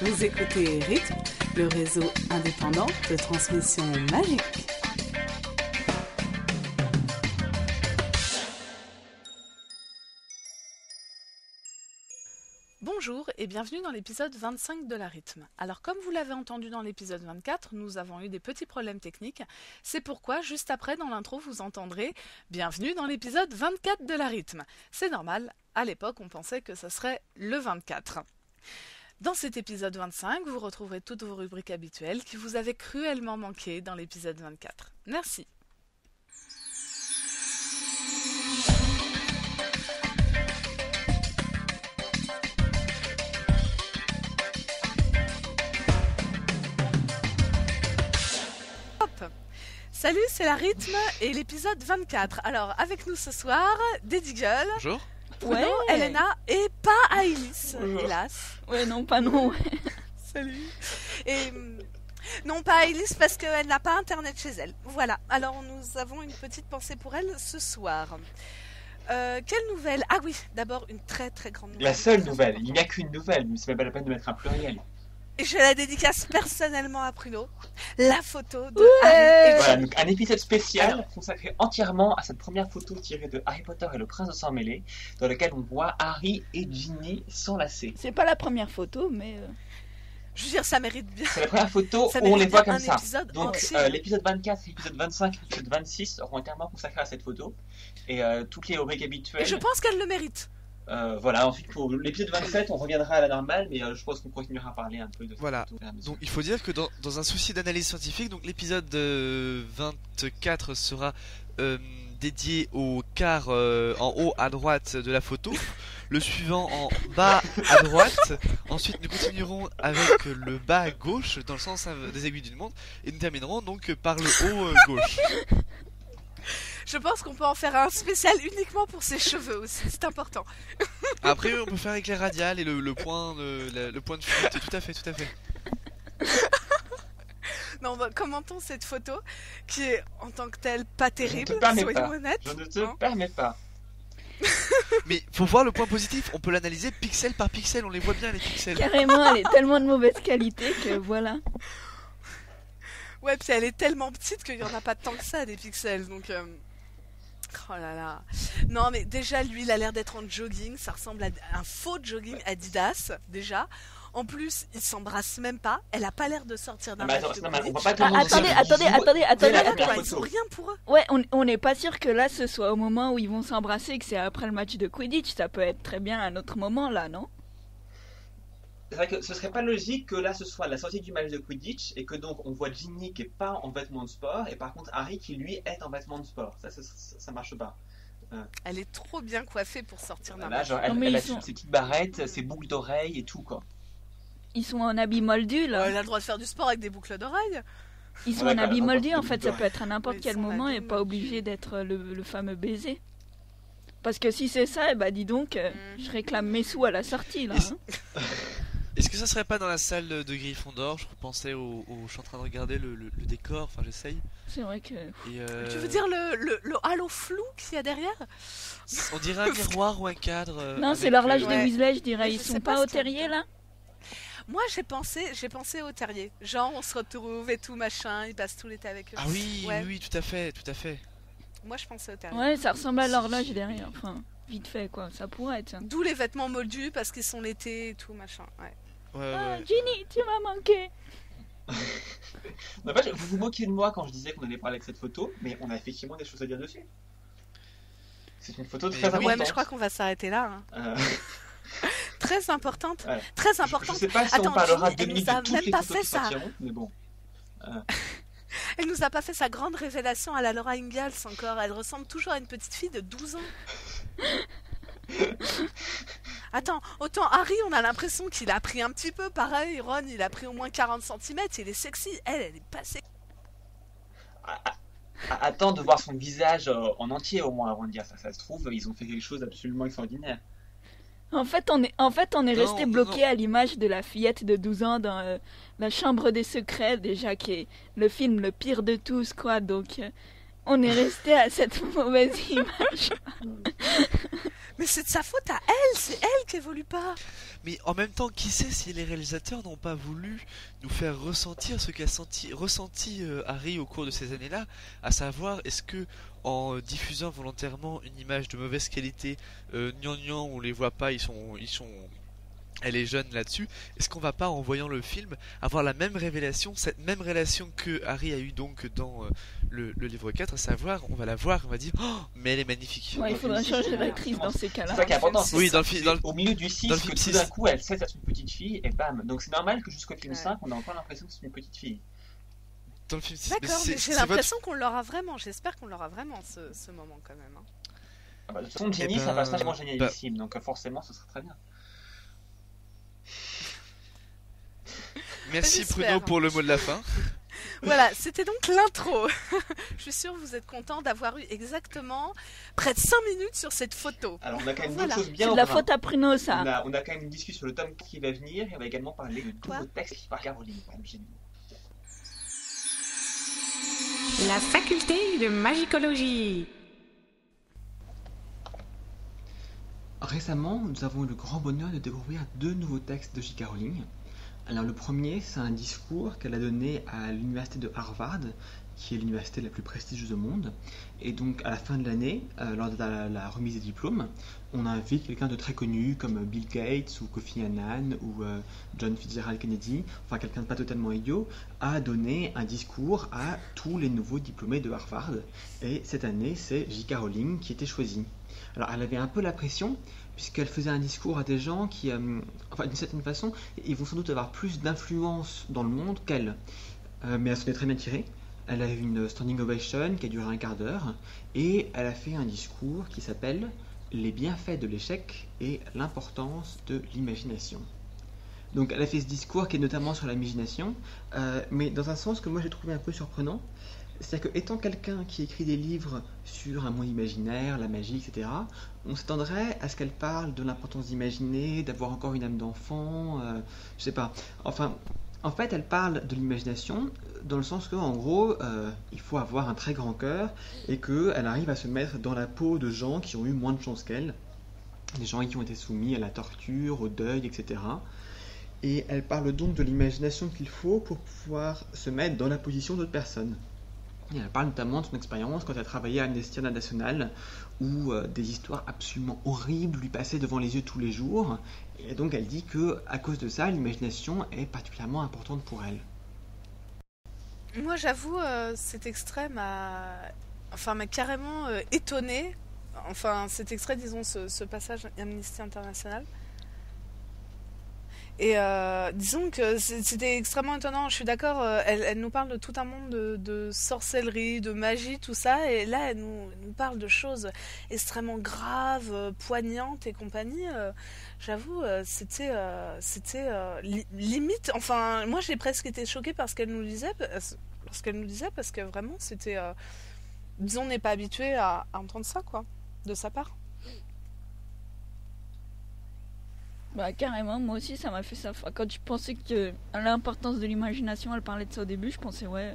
Vous écoutez Rythme, le réseau indépendant de transmission magique. Bonjour et bienvenue dans l'épisode 25 de la Rythme. Alors comme vous l'avez entendu dans l'épisode 24, nous avons eu des petits problèmes techniques. C'est pourquoi juste après dans l'intro vous entendrez « Bienvenue dans l'épisode 24 de la Rythme ». C'est normal, à l'époque on pensait que ce serait le 24. Dans cet épisode 25, vous retrouverez toutes vos rubriques habituelles qui vous avaient cruellement manqué dans l'épisode 24. Merci. Salut, c'est la Rythme et l'épisode 24. Alors, avec nous ce soir, Daddy Girl. Bonjour. Bruno, Elena et pas Aïlis, hélas. Ouais, non, pas non. Salut. Et non, pas Aïlis parce qu'elle n'a pas internet chez elle. Voilà, alors nous avons une petite pensée pour elle ce soir. Quelle nouvelle? Ah oui, d'abord une très très grande nouvelle. La seule nouvelle, il n'y a qu'une nouvelle, mais c'est même pas la peine de mettre un pluriel. Et je la dédicace personnellement à Bruno. La photo de Harry et Ginny. Voilà, donc un épisode spécial consacré entièrement à cette première photo tirée de Harry Potter et le Prince de Sang Mêlé, dans laquelle on voit Harry et Ginny s'enlacer. C'est pas la première photo, mais... Je veux dire, ça mérite bien. C'est la première photo Ça où on les mérite voit bien comme un ça. épisode Donc entier. l'épisode 24, l'épisode 25 et l'épisode 26 seront entièrement consacrés à cette photo. Et toutes les rubriques habituelles. Et je pense qu'elle le mérite. Voilà, ensuite pour l'épisode 27, on reviendra à la normale, mais je pense qu'on continuera à parler un peu de cette Voilà. photo. Donc il faut dire que dans un souci d'analyse scientifique, donc l'épisode 24 sera dédié au quart en haut à droite de la photo, le suivant en bas à droite, ensuite nous continuerons avec le bas à gauche dans le sens des aiguilles d'une montre et nous terminerons donc par le haut gauche. Je pense qu'on peut en faire un spécial uniquement pour ses cheveux aussi, c'est important. Après on peut faire éclair radial et le point de fuite, tout à fait. Non, bah, commentons cette photo qui est en tant que telle pas terrible, Je ne te permets soyons pas. honnêtes. Je ne te Hein. permets pas. Mais faut voir le point positif, on peut l'analyser pixel par pixel, on les voit bien les pixels. Carrément, elle est tellement de mauvaise qualité que voilà. Ouais, puis elle est tellement petite qu'il n'y en a pas tant que ça des pixels, donc... Oh là là. Non, mais déjà, lui, il a l'air d'être en jogging, ça ressemble à un faux jogging Adidas, déjà. En plus, ils s'embrassent même pas, elle a pas l'air de sortir d'un Mais match attends, de non, mais on Quidditch. va pas tout le monde Attendez, dire attendez, bisous attendez, dès attendez, la attendez. première Quoi, ils ont photo. rien pour eux. Ouais, on n'est pas sûr que là ce soit au moment où ils vont s'embrasser et que c'est après le match de Quidditch. Ça peut être très bien à un autre moment là, non? C'est vrai que ce serait pas logique que là ce soit la sortie du match de Quidditch et que donc on voit Ginny qui est pas en vêtements de sport et par contre Harry qui lui est en vêtements de sport. Ça marche pas. Elle est trop bien coiffée pour sortir d'un Là, match. genre, Non, mais elle a ils sont- ses petites barrettes, ses boucles d'oreilles et tout quoi. Ils sont en habit moldu là. Elle a le droit de faire du sport avec des boucles d'oreilles. Ils sont Ouais, en habit d'accord, moldu, en d'accord. fait, ça peut être à n'importe Oui, quel ils sont en moment habit et pas moldu. obligé d'être le fameux baiser. Parce que si c'est ça, bah dis donc, je réclame mes sous à la sortie là. Et Hein. Est-ce que ça serait pas dans la salle de Gryffondor? Je pensais je suis en train de regarder le décor, enfin j'essaye. C'est vrai que... Et Tu veux dire le halo flou qu'il y a derrière? on dirait un miroir ou un cadre. Non, c'est avec, l'horloge ouais. des Weasley, je dirais. Mais Ils je sont sais pas pas au ce qu'il y a terrier dedans. là? Moi, j'ai pensé au terrier. Genre, on se retrouve et tout, machin, ils passent tout l'été avec eux. Ah oui, Ouais. oui, tout à fait. Moi, je pensais au terrier. Ouais, ça ressemble à l'horloge derrière. Enfin, vite fait quoi, ça pourrait être ça. D'où les vêtements moldus parce qu'ils sont l'été et tout, machin. Ouais. Ouais, Ah, ouais. Ginny, tu m'as manqué. En fait, vous vous moquiez de moi quand je disais qu'on allait parler de cette photo, mais on a effectivement des choses à dire dessus. C'est une photo Mais très oui. importante. Ouais, mais je crois qu'on va s'arrêter là. Hein. Euh, Très importante. Ouais. Très je importante. sais pas si Attends, on parlera Ginny, 2 elle minutes nous a de toutes même les pas photos fait qui ça. sortiront, mais bon. Elle nous a pas fait sa grande révélation à la Laura Ingalls encore. Elle ressemble toujours à une petite fille de 12 ans. Attends, autant Harry, on a l'impression qu'il a pris un petit peu. Pareil, Ron, il a pris au moins 40 cm. Il est sexy. Elle est pas sexy. Attends de voir son visage en entier au moins avant de dire ça. Ça se trouve, ils ont fait quelque chose d'absolument extraordinaire. En fait, on est Non, resté bloqué non. à l'image de la fillette de 12 ans dans La Chambre des Secrets, déjà qui est le film le pire de tous, quoi. Donc, on est resté à cette mauvaise image. Mais c'est de sa faute à elle, c'est elle qui évolue pas. Mais en même temps, qui sait si les réalisateurs n'ont pas voulu nous faire ressentir ce qu'a ressenti Harry au cours de ces années-là, à savoir, est-ce que en diffusant volontairement une image de mauvaise qualité, gnangnan, on les voit pas, elle est jeune là-dessus, est-ce qu'on va pas, en voyant le film, avoir la même révélation, cette même relation que Harry a eu donc dans le livre 4, à savoir, on va la voir, on va dire, oh, mais elle est magnifique. Ouais, il faudrait changer d'actrice dans ces cas-là. C'est ça qui est important. Oui, Au milieu du 6, dans le que film tout 6. d'un coup, elle sait que c'est une petite fille, et bam. Donc c'est normal que jusqu'au film Ouais. 5, on a encore l'impression que c'est une petite fille. Dans le film 6, D'accord, mais j'ai c'est l'impression qu'on l'aura vraiment. J'espère qu'on l'aura vraiment ce moment quand même. Hein. Ah bah, de toute façon, Ginny, Eh c'est un ben, personnage vraiment génialissime, donc forcément, ce sera très bien. Merci J'espère. Bruno pour le mot de la fin. Voilà, c'était donc l'intro. Je suis sûre que vous êtes content d'avoir eu exactement près de 5 minutes sur cette photo. Alors on a quand même Voilà. d'autres choses bien C'est au de la programme. faute à Pruno, ça. On a quand même une discussion sur le tome qui va venir, et on va également parler de Quoi nouveaux textes écrits par Caroline. Voilà, génial. La faculté de magicologie. Récemment, nous avons eu le grand bonheur de découvrir 2 nouveaux textes de J.K. Rowling. Alors le premier, c'est un discours qu'elle a donné à l'université de Harvard, qui est l'université la plus prestigieuse au monde. Et donc à la fin de l'année, lors de la remise des diplômes, on invite quelqu'un de très connu comme Bill Gates ou Kofi Annan ou John Fitzgerald Kennedy, enfin quelqu'un de pas totalement idiot, à donner un discours à tous les nouveaux diplômés de Harvard. Et cette année, c'est J.K. Rowling qui était choisie. Alors elle avait un peu la pression, puisqu'elle faisait un discours à des gens qui, enfin d'une certaine façon, ils vont sans doute avoir plus d'influence dans le monde qu'elle. Mais elle s'en est très bien tirée. Elle a eu une standing ovation qui a duré un quart d'heure, et elle a fait un discours qui s'appelle « Les bienfaits de l'échec et l'importance de l'imagination ». Donc elle a fait ce discours qui est notamment sur l'imagination, mais dans un sens que moi j'ai trouvé un peu surprenant. C'est-à-dire que, étant quelqu'un qui écrit des livres sur un monde imaginaire, la magie, etc., on s'attendrait à ce qu'elle parle de l'importance d'imaginer, d'avoir encore une âme d'enfant, je sais pas. Enfin, en fait, elle parle de l'imagination dans le sens que, en gros, il faut avoir un très grand cœur et qu'elle arrive à se mettre dans la peau de gens qui ont eu moins de chance qu'elle, des gens qui ont été soumis à la torture, au deuil, etc. Et elle parle donc de l'imagination qu'il faut pour pouvoir se mettre dans la position d'autres personnes. Et elle parle notamment de son expérience quand elle travaillait à Amnesty International, où des histoires absolument horribles lui passaient devant les yeux tous les jours. Et donc elle dit que, à cause de ça, l'imagination est particulièrement importante pour elle. Moi, j'avoue, cet extrait m'a carrément étonné. Enfin, cet extrait, disons, ce passage Amnesty International. Et disons que c'était extrêmement étonnant. Je suis d'accord, elle nous parle de tout un monde de sorcellerie, de magie, tout ça. Et là, elle nous parle de choses extrêmement graves, poignantes et compagnie. J'avoue, c'était limite. Enfin, moi, j'ai presque été choquée par ce qu'elle nous disait, parce que vraiment, c'était. Disons, on n'est pas habitué à entendre ça, quoi, de sa part. Bah carrément, moi aussi ça m'a fait ça. Enfin, quand je pensais que à l'importance de l'imagination, elle parlait de ça au début, je pensais ouais,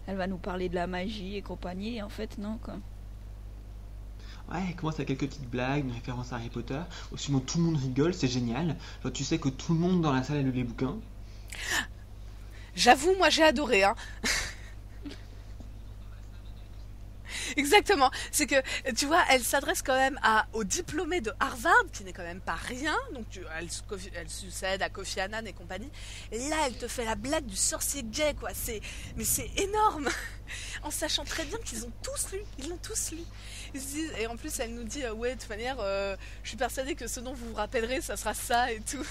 elle va nous parler de la magie et compagnie, et en fait non quoi. Ouais, elle commence avec quelques petites blagues, une référence à Harry Potter. Sinon tout le monde rigole, c'est génial. Genre tu sais que tout le monde dans la salle a lu les bouquins. J'avoue, moi j'ai adoré, hein. Exactement, c'est que tu vois, elle s'adresse quand même aux diplômés de Harvard, qui n'est quand même pas rien, donc elle succède à Kofi Annan et compagnie, et là elle te fait la blague du sorcier gay, quoi, mais c'est énorme, en sachant très bien qu'ils l'ont tous lu. Et en plus elle nous dit, ouais de toute manière, je suis persuadée que ce dont vous vous rappellerez, ça sera ça et tout,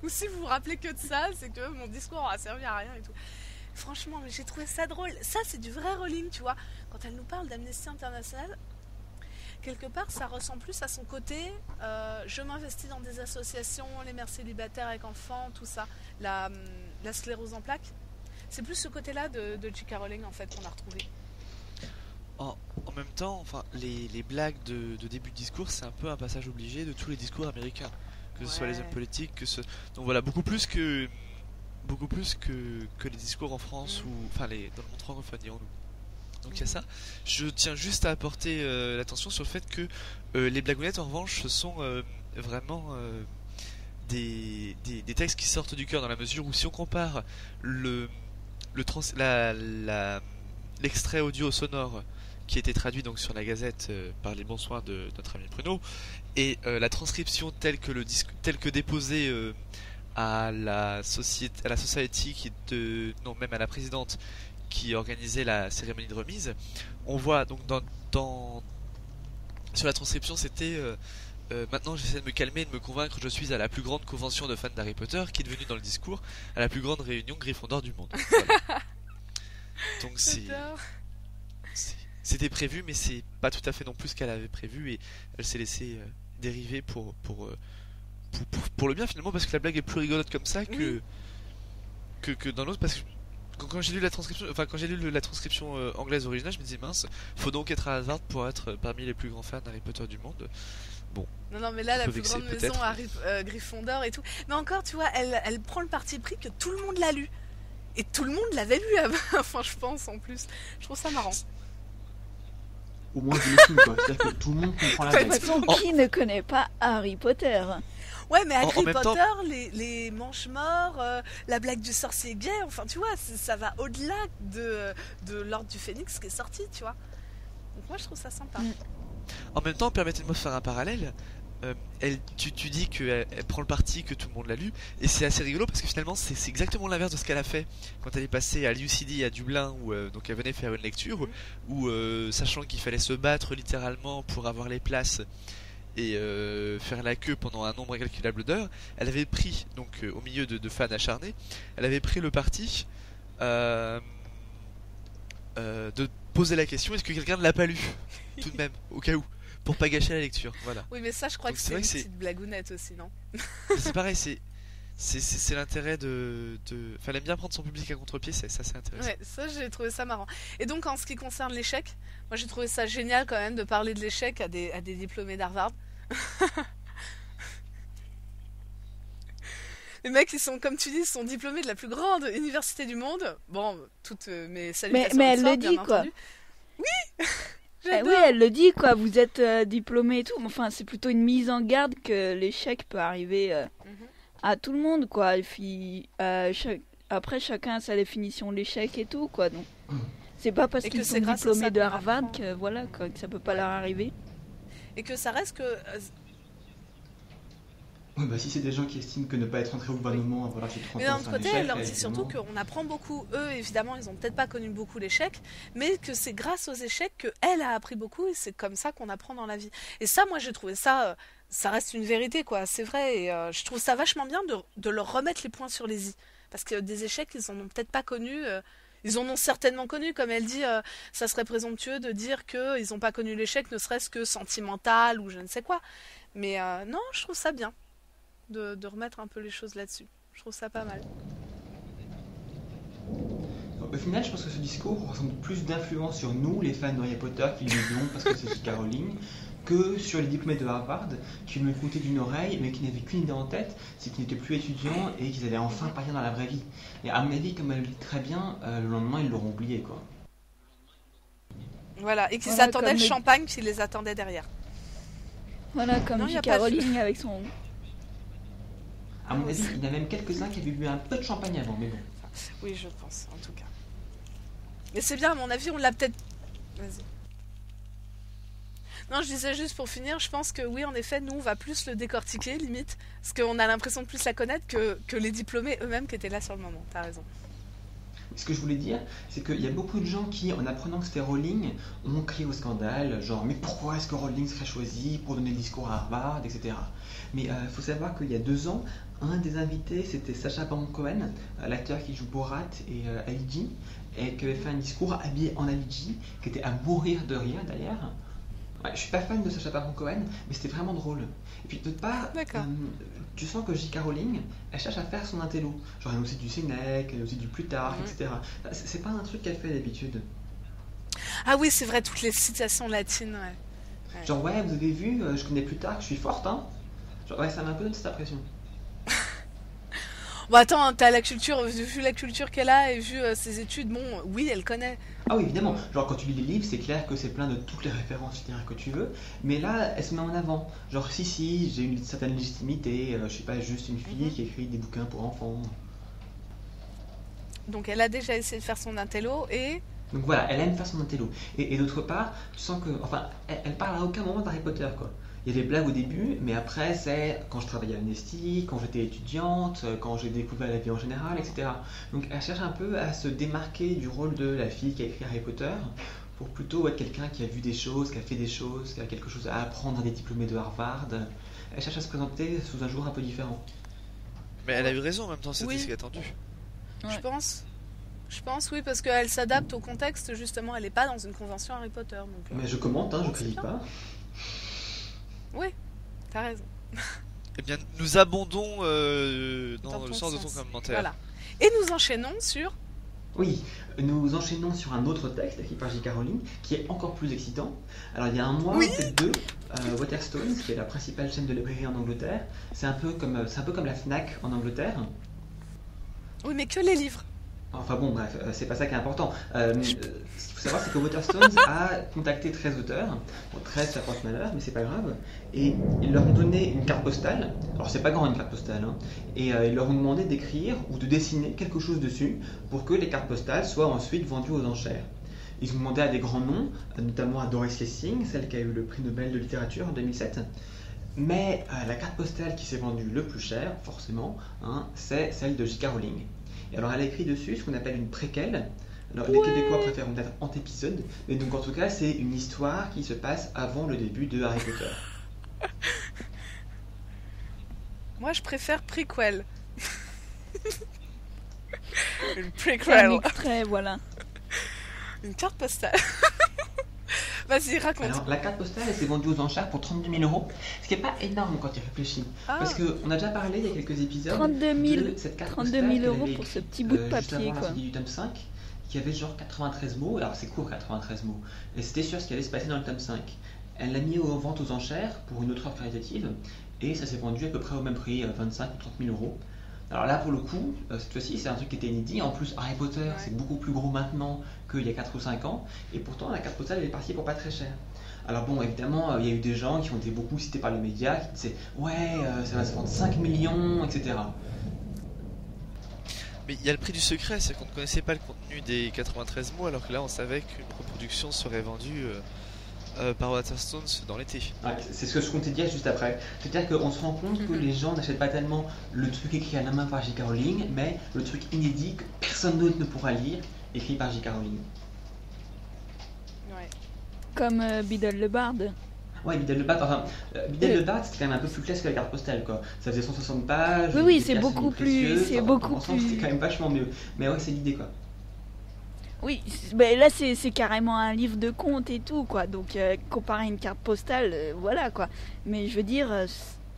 ou si vous vous rappelez que de ça, c'est que mon discours aura servi à rien et tout. Franchement, mais j'ai trouvé ça drôle. Ça, c'est du vrai Rowling, tu vois. Quand elle nous parle d'Amnesty International, quelque part, ça ressemble plus à son côté. Je m'investis dans des associations, les mères célibataires avec enfants, tout ça. La sclérose en plaques. C'est plus ce côté-là de J.K. Rowling, en fait, qu'on a retrouvé. En même temps, enfin, les blagues de début de discours, c'est un peu un passage obligé de tous les discours américains. Que ce soit les hommes politiques, donc voilà, beaucoup plus que les discours en France ou enfin dans le monde francophone, dirons-nous. Donc il y a ça. Je tiens juste à apporter l'attention sur le fait que les blagounettes en revanche ce sont vraiment des textes qui sortent du cœur, dans la mesure où si on compare l'extrait audio sonore qui a été traduit donc sur la Gazette par les bons soins de notre ami Pruneau et la transcription telle que déposée à la Society même à la présidente qui organisait la cérémonie de remise, on voit donc sur la transcription c'était maintenant j'essaie de me calmer et de me convaincre, je suis à la plus grande convention de fans d'Harry Potter, qui est devenue dans le discours à la plus grande réunion Gryffondor du monde. Voilà. Donc c'était prévu, mais c'est pas tout à fait non plus ce qu'elle avait prévu, et elle s'est laissée dériver pour le bien finalement, parce que la blague est plus rigolote comme ça que dans l'autre, parce que quand j'ai lu la transcription, anglaise originale, je me disais mince, faut donc être à Harvard pour être parmi les plus grands fans d'Harry Potter du monde. Bon. Non, mais là, la plus grande maison Gryffondor et tout. Mais encore, tu vois, elle prend le parti pris que tout le monde l'a lu. Et tout le monde l'avait lu avant, enfin, je pense, en plus. Je trouve ça marrant. Au moins, je l'estime, quoi. C'est-à-dire que tout le monde comprend la blague. De toute façon, qui ne connaît pas Harry Potter? Ouais, mais Harry Potter, temps... les manches-morts, la blague du sorcier gay, enfin, tu vois, ça va au-delà de l'Ordre du Phénix qui est sorti, tu vois. Donc moi, je trouve ça sympa. En même temps, permettez-moi de faire un parallèle. Tu dis qu'elle prend le parti que tout le monde l'a lu, et c'est assez rigolo parce que finalement c'est exactement l'inverse de ce qu'elle a fait quand elle est passée à l'UCD à Dublin, où donc elle venait faire une lecture où sachant qu'il fallait se battre littéralement pour avoir les places et faire la queue pendant un nombre incalculable d'heures, elle avait pris, donc au milieu de fans acharnés, elle avait pris le parti de poser la question: est-ce que quelqu'un ne l'a pas lu tout de même, au cas où, pour pas gâcher la lecture, voilà. Oui, mais ça, je crois donc, que c'est une petite blagounette aussi, non? C'est pareil, c'est l'intérêt de... Fallait bien prendre son public à contre-pied, c'est assez intéressant. Ouais, ça, j'ai trouvé ça marrant. Et donc, en ce qui concerne l'échec, moi, j'ai trouvé ça génial quand même de parler de l'échec à des diplômés d'Harvard. Les mecs, ils sont, comme tu dis, ils sont diplômés de la plus grande université du monde. Bon, toutes mes salutations. Mais elle le dit, quoi. Entendu. Oui. Oui, elle le dit, quoi. Vous êtes diplômé et tout. Enfin, c'est plutôt une mise en garde que l'échec peut arriver à tout le monde, quoi. Et puis, après, chacun a sa définition de l'échec et tout, quoi. Donc, c'est pas parce qu'ils sont diplômés de Harvard que, voilà, quoi, que ça peut pas leur arriver. Et que ça reste que... Oui, bah si c'est des gens qui estiment que ne pas être entré au gouvernement, voilà, c'est 30 ans. Mais d'un autre côté, elle leur dit surtout qu'on apprend beaucoup. Eux, évidemment, ils ont peut-être pas connu beaucoup l'échec, mais que c'est grâce aux échecs qu'elle a appris beaucoup, et c'est comme ça qu'on apprend dans la vie. Et ça, moi, j'ai trouvé ça... ça reste une vérité, quoi, c'est vrai, et je trouve ça vachement bien de leur remettre les points sur les i. Parce que des échecs, ils en ont peut-être pas connu... Ils en ont certainement connu, comme elle dit, ça serait présomptueux de dire qu'ils n'ont pas connu l'échec, ne serait-ce que sentimental ou je ne sais quoi. Mais non, je trouve ça bien de remettre un peu les choses là-dessus. Je trouve ça pas mal. Au final, je pense que ce discours ressemble plus d'influence sur nous, les fans de Harry Potter, qui le lisons parce que c'est J.K. Rowling, que sur les diplômés de Harvard, qui me comptaient d'une oreille, mais qui n'avaient qu'une idée en tête, c'est qu'ils n'étaient plus étudiants et qu'ils avaient enfin pas rien dans la vraie vie. Et à mon avis, comme elle le dit très bien, le lendemain, ils l'auront oublié, quoi. Voilà, et qu'ils attendaient le champagne qui les attendait derrière. Voilà, comme J.K. Rowling avec son... À mon avis, il y en a même quelques-uns qui avaient bu un peu de champagne avant, mais bon. Oui, je pense, en tout cas. Mais c'est bien, à mon avis, on l'a peut-être... Vas-y. Non, je disais juste pour finir, je pense que oui, en effet, nous, on va plus le décortiquer, limite, parce qu'on a l'impression de plus la connaître que les diplômés eux-mêmes qui étaient là sur le moment. T'as raison. Ce que je voulais dire, c'est qu'il y a beaucoup de gens qui, en apprenant que c'était Rowling, ont crié au scandale, genre mais pourquoi est-ce que Rowling serait choisi pour donner le discours à Harvard, etc. Mais il faut savoir qu'il y a 2 ans, un des invités, c'était Sacha Baron Cohen, l'acteur qui joue Borat et Ali G, et qui avait fait un discours habillé en Ali G, qui était à mourir de rire d'ailleurs. Ouais, je suis pas fan de Sacha Baron Cohen, mais c'était vraiment drôle. Et puis d'autre part, tu sens que J.K. Rowling, elle cherche à faire son intello. Genre elle a aussi du Sénèque, elle a aussi du Plutarque, etc. C'est pas un truc qu'elle fait d'habitude. Ah oui, c'est vrai, toutes les citations latines, ouais. Genre ouais, vous avez vu, je connais Plutarque, je suis forte, hein. Genre ouais, ça m'a un peu donné cette impression. Bon attends, t'as la culture, vu la culture qu'elle a et vu ses études, bon, oui, elle connaît. Ah oui, évidemment. Genre, quand tu lis les livres, c'est clair que c'est plein de toutes les références littéraires que tu veux. Mais là, elle se met en avant. Genre, si, j'ai une certaine légitimité. Je suis pas juste une fille qui écrit des bouquins pour enfants. Donc elle a déjà essayé de faire son intello et... Donc voilà, elle aime faire son intello. Et d'autre part, tu sens que... Enfin, elle parle à aucun moment d'Harry Potter, quoi. Il y a des blagues au début, mais après, c'est quand je travaillais à Amnesty, quand j'étais étudiante, quand j'ai découvert la vie en général, etc. Donc elle cherche un peu à se démarquer du rôle de la fille qui a écrit Harry Potter, pour plutôt être quelqu'un qui a vu des choses, qui a fait des choses, qui a quelque chose à apprendre à des diplômés de Harvard. Elle cherche à se présenter sous un jour un peu différent. Mais elle a eu raison en même temps, c'était Oui. ce qui est attendu. Je pense, oui, parce qu'elle s'adapte au contexte, justement, elle n'est pas dans une convention Harry Potter. Donc, Mais je commente, je c'est critique bien. pas. Oui, t'as raison. Eh bien, nous abondons dans Dans le ton sens de ton sens. commentaire. Voilà. Et nous enchaînons sur... Oui, nous enchaînons sur un autre texte écrit par J.K. Rowling qui est encore plus excitant. Alors il y a un mois, peut-être deux, Waterstones, qui est la principale chaîne de librairie en Angleterre, c'est un peu comme la Fnac en Angleterre. Oui, mais que les livres. Enfin bon, bref, c'est pas ça qui est important. Ce qu'il faut savoir, c'est que Waterstones a contacté 13 auteurs. Bon, 13, ça porte malheur, mais c'est pas grave. Et ils leur ont donné une carte postale. Alors, c'est pas grand une carte postale, hein. Et ils leur ont demandé d'écrire ou de dessiner quelque chose dessus pour que les cartes postales soient ensuite vendues aux enchères. Ils ont demandé à des grands noms, notamment à Doris Lessing, celle qui a eu le prix Nobel de littérature en 2007. Mais la carte postale qui s'est vendue le plus cher, forcément, c'est celle de J.K. Rowling. Et alors elle a écrit dessus ce qu'on appelle une préquelle. Alors les Québécois préfèrent peut-être antépisode, mais donc en tout cas c'est une histoire qui se passe avant le début de Harry Potter. Moi, je préfère prequel. Une Un prequel. extrait, voilà. Une carte postale. Vas-y, raconte. Alors la carte postale elle s'est vendue aux enchères pour 32 000 €, ce qui n'est pas énorme quand tu réfléchis. Ah. Parce qu'on a déjà parlé il y a quelques épisodes 32 000 de cette carte 32 postale 000 qu'elle € avait pour ce écrite, petit bout de juste papier, avant la quoi. sortie du tome 5, qui avait genre 93 mots, alors c'est court 93 mots, et c'était sur ce qui allait se passer dans le tome 5. Elle l'a mis en vente aux enchères pour une autre œuvre caritative, et ça s'est vendu à peu près au même prix, 25 ou 30 000 €. Alors là, pour le coup, cette fois-ci, c'est un truc qui était inédit. En plus, Harry Potter, c'est beaucoup plus gros maintenant qu'il y a 4 ou 5 ans. Et pourtant, la carte postale, elle est partie pour pas très cher. Alors bon, évidemment, il y a eu des gens qui ont été beaucoup cités par les médias, qui disaient « Ouais, ça va se vendre 5 millions, etc. » Mais il y a le prix du secret, c'est qu'on ne connaissait pas le contenu des 93 mots, alors que là on savait qu'une reproduction serait vendue par Waterstones dans l'été. Ouais, c'est ce que je comptais dire juste après. C'est-à-dire qu'on se rend compte que les gens n'achètent pas tellement le truc écrit à la main par J.K. Rowling, mais le truc inédit que personne d'autre ne pourra lire, écrit par J.K. Rowling. Ouais. Comme Biddle le Bard. Ouais, Biddle le Bard, enfin, Biddle le Bard, c'était quand même un peu plus classe que la carte postale, quoi. Ça faisait 160 pages. Oui, des c'est cartes beaucoup plus- semi-précieuses, c'est enfin, beaucoup ensemble, plus- C'était quand même vachement mieux. Mais ouais, c'est l'idée, quoi. Oui, ben là c'est carrément un livre de contes et tout, quoi. Donc comparé à une carte postale, voilà, quoi. Mais je veux dire,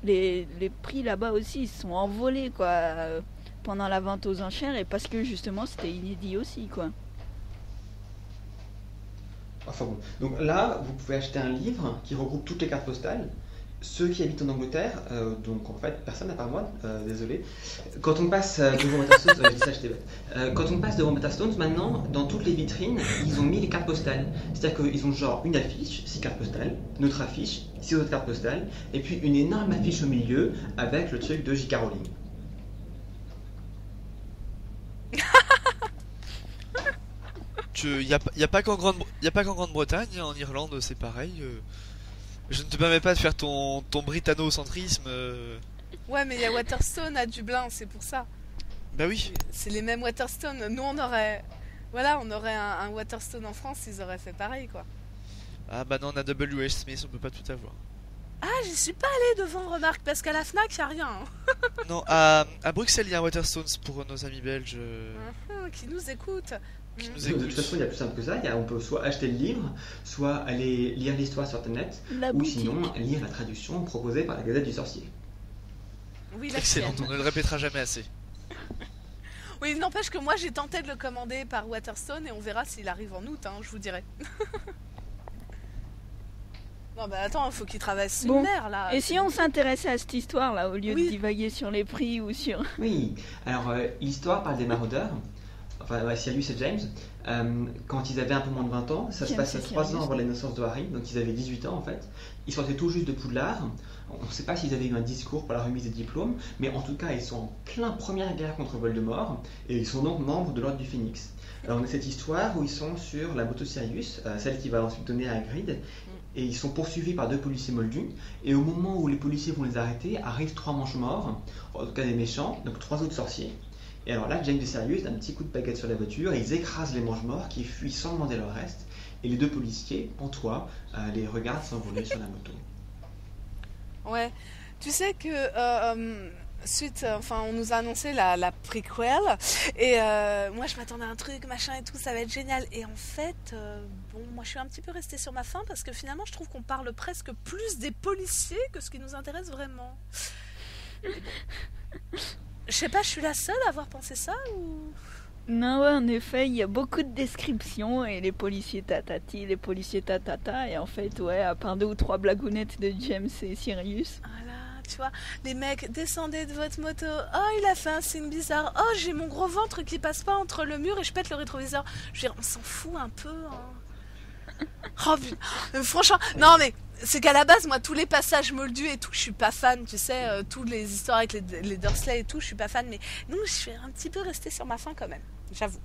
les prix là-bas aussi ils se sont envolés, quoi, pendant la vente aux enchères, et parce que justement c'était inédit aussi, quoi. Enfin bon, donc là, vous pouvez acheter un livre qui regroupe toutes les cartes postales. Ceux qui habitent en Angleterre, donc en fait, personne à part moi, désolé. Quand on passe devant Waterstones, je dis ça, j'étais bête. Quand on passe devant Waterstones, maintenant, dans toutes les vitrines, ils ont mis les cartes postales. C'est-à-dire qu'ils ont genre une affiche, 6 cartes postales, une autre affiche, 6 autres cartes postales, et puis une énorme affiche au milieu avec le truc de J.K. Rowling. Il n'y a pas qu'en Grande-Bretagne, hein, en Irlande c'est pareil. Je ne te permets pas de faire ton britanno-centrisme. Ouais, mais il y a Waterstone à Dublin, c'est pour ça. Bah oui. C'est les mêmes Waterstone. Nous, on aurait un Waterstone en France, ils auraient fait pareil, quoi. Ah bah non, on a W.H. Smith, on peut pas tout avoir. Ah, j'y suis pas allée devant, remarque, parce qu'à la Fnac, y a rien. Hein. Non, à Bruxelles, il y a un Waterstones pour nos amis belges Qui nous écoutent. qui nous De toute écoutent. façon, il y a plus simple que ça. On peut soit acheter le livre, soit aller lire l'histoire sur Internet, La ou boutique. sinon lire la traduction proposée par la Gazette du Sorcier. Oui, la Excellent, sienne. on ne le répétera jamais assez. Oui, il n'empêche que moi, j'ai tenté de le commander par Waterstone et on verra s'il arrive en août, hein, je vous dirai. Non, bah attends, il faut qu'il traverse une Bon. mer, là. Et si on s'intéressait à cette histoire là, au lieu Oui. de divaguer sur les prix ou sur... Oui, alors l'histoire parle des maraudeurs. enfin ouais, Sirius et James, quand ils avaient un peu moins de 20 ans, ça se James passe et 3 ans Sirius. avant la naissance de Harry, donc ils avaient 18 ans en fait. Ils sortaient tout juste de Poudlard. On ne sait pas s'ils avaient eu un discours pour la remise des diplômes, mais en tout cas ils sont en plein première guerre contre Voldemort, et ils sont donc membres de l'Ordre du Phénix. Alors on a cette histoire où ils sont sur la moto Sirius, celle qui va ensuite donner à Hagrid, et ils sont poursuivis par 2 policiers moldus, et au moment où les policiers vont les arrêter, arrivent 3 mange-morts, en tout cas des méchants, donc 3 autres sorciers. Et alors là, James et Sirius, un petit coup de baguette sur la voiture, et ils écrasent les mange-morts qui fuient sans demander leur reste, et les 2 policiers, pantois, les regardent s'envoler sur la moto. Ouais, tu sais que on nous a annoncé la prequel et moi je m'attendais à un truc machin et tout, ça va être génial. Et en fait, moi je suis un petit peu restée sur ma faim parce que finalement je trouve qu'on parle presque plus des policiers que ce qui nous intéresse vraiment. Je sais pas, je suis la seule à avoir pensé ça ou... Non, ouais, en effet, il y a beaucoup de descriptions et les policiers tatati, les policiers tatata, et en fait, ouais, à part 2 ou 3 blagounettes de James et Sirius. Voilà, tu vois, les mecs, descendez de votre moto. Oh, il a fait un signe bizarre. Oh, j'ai mon gros ventre qui passe pas entre le mur et je pète le rétroviseur. Je veux dire, on s'en fout un peu. Hein. Oh putain, franchement, non mais c'est qu'à la base, moi, tous les passages moldus et tout, je suis pas fan, tu sais, toutes les histoires avec les Dursley et tout, je suis pas fan, mais non, je suis un petit peu restée sur ma faim quand même, j'avoue.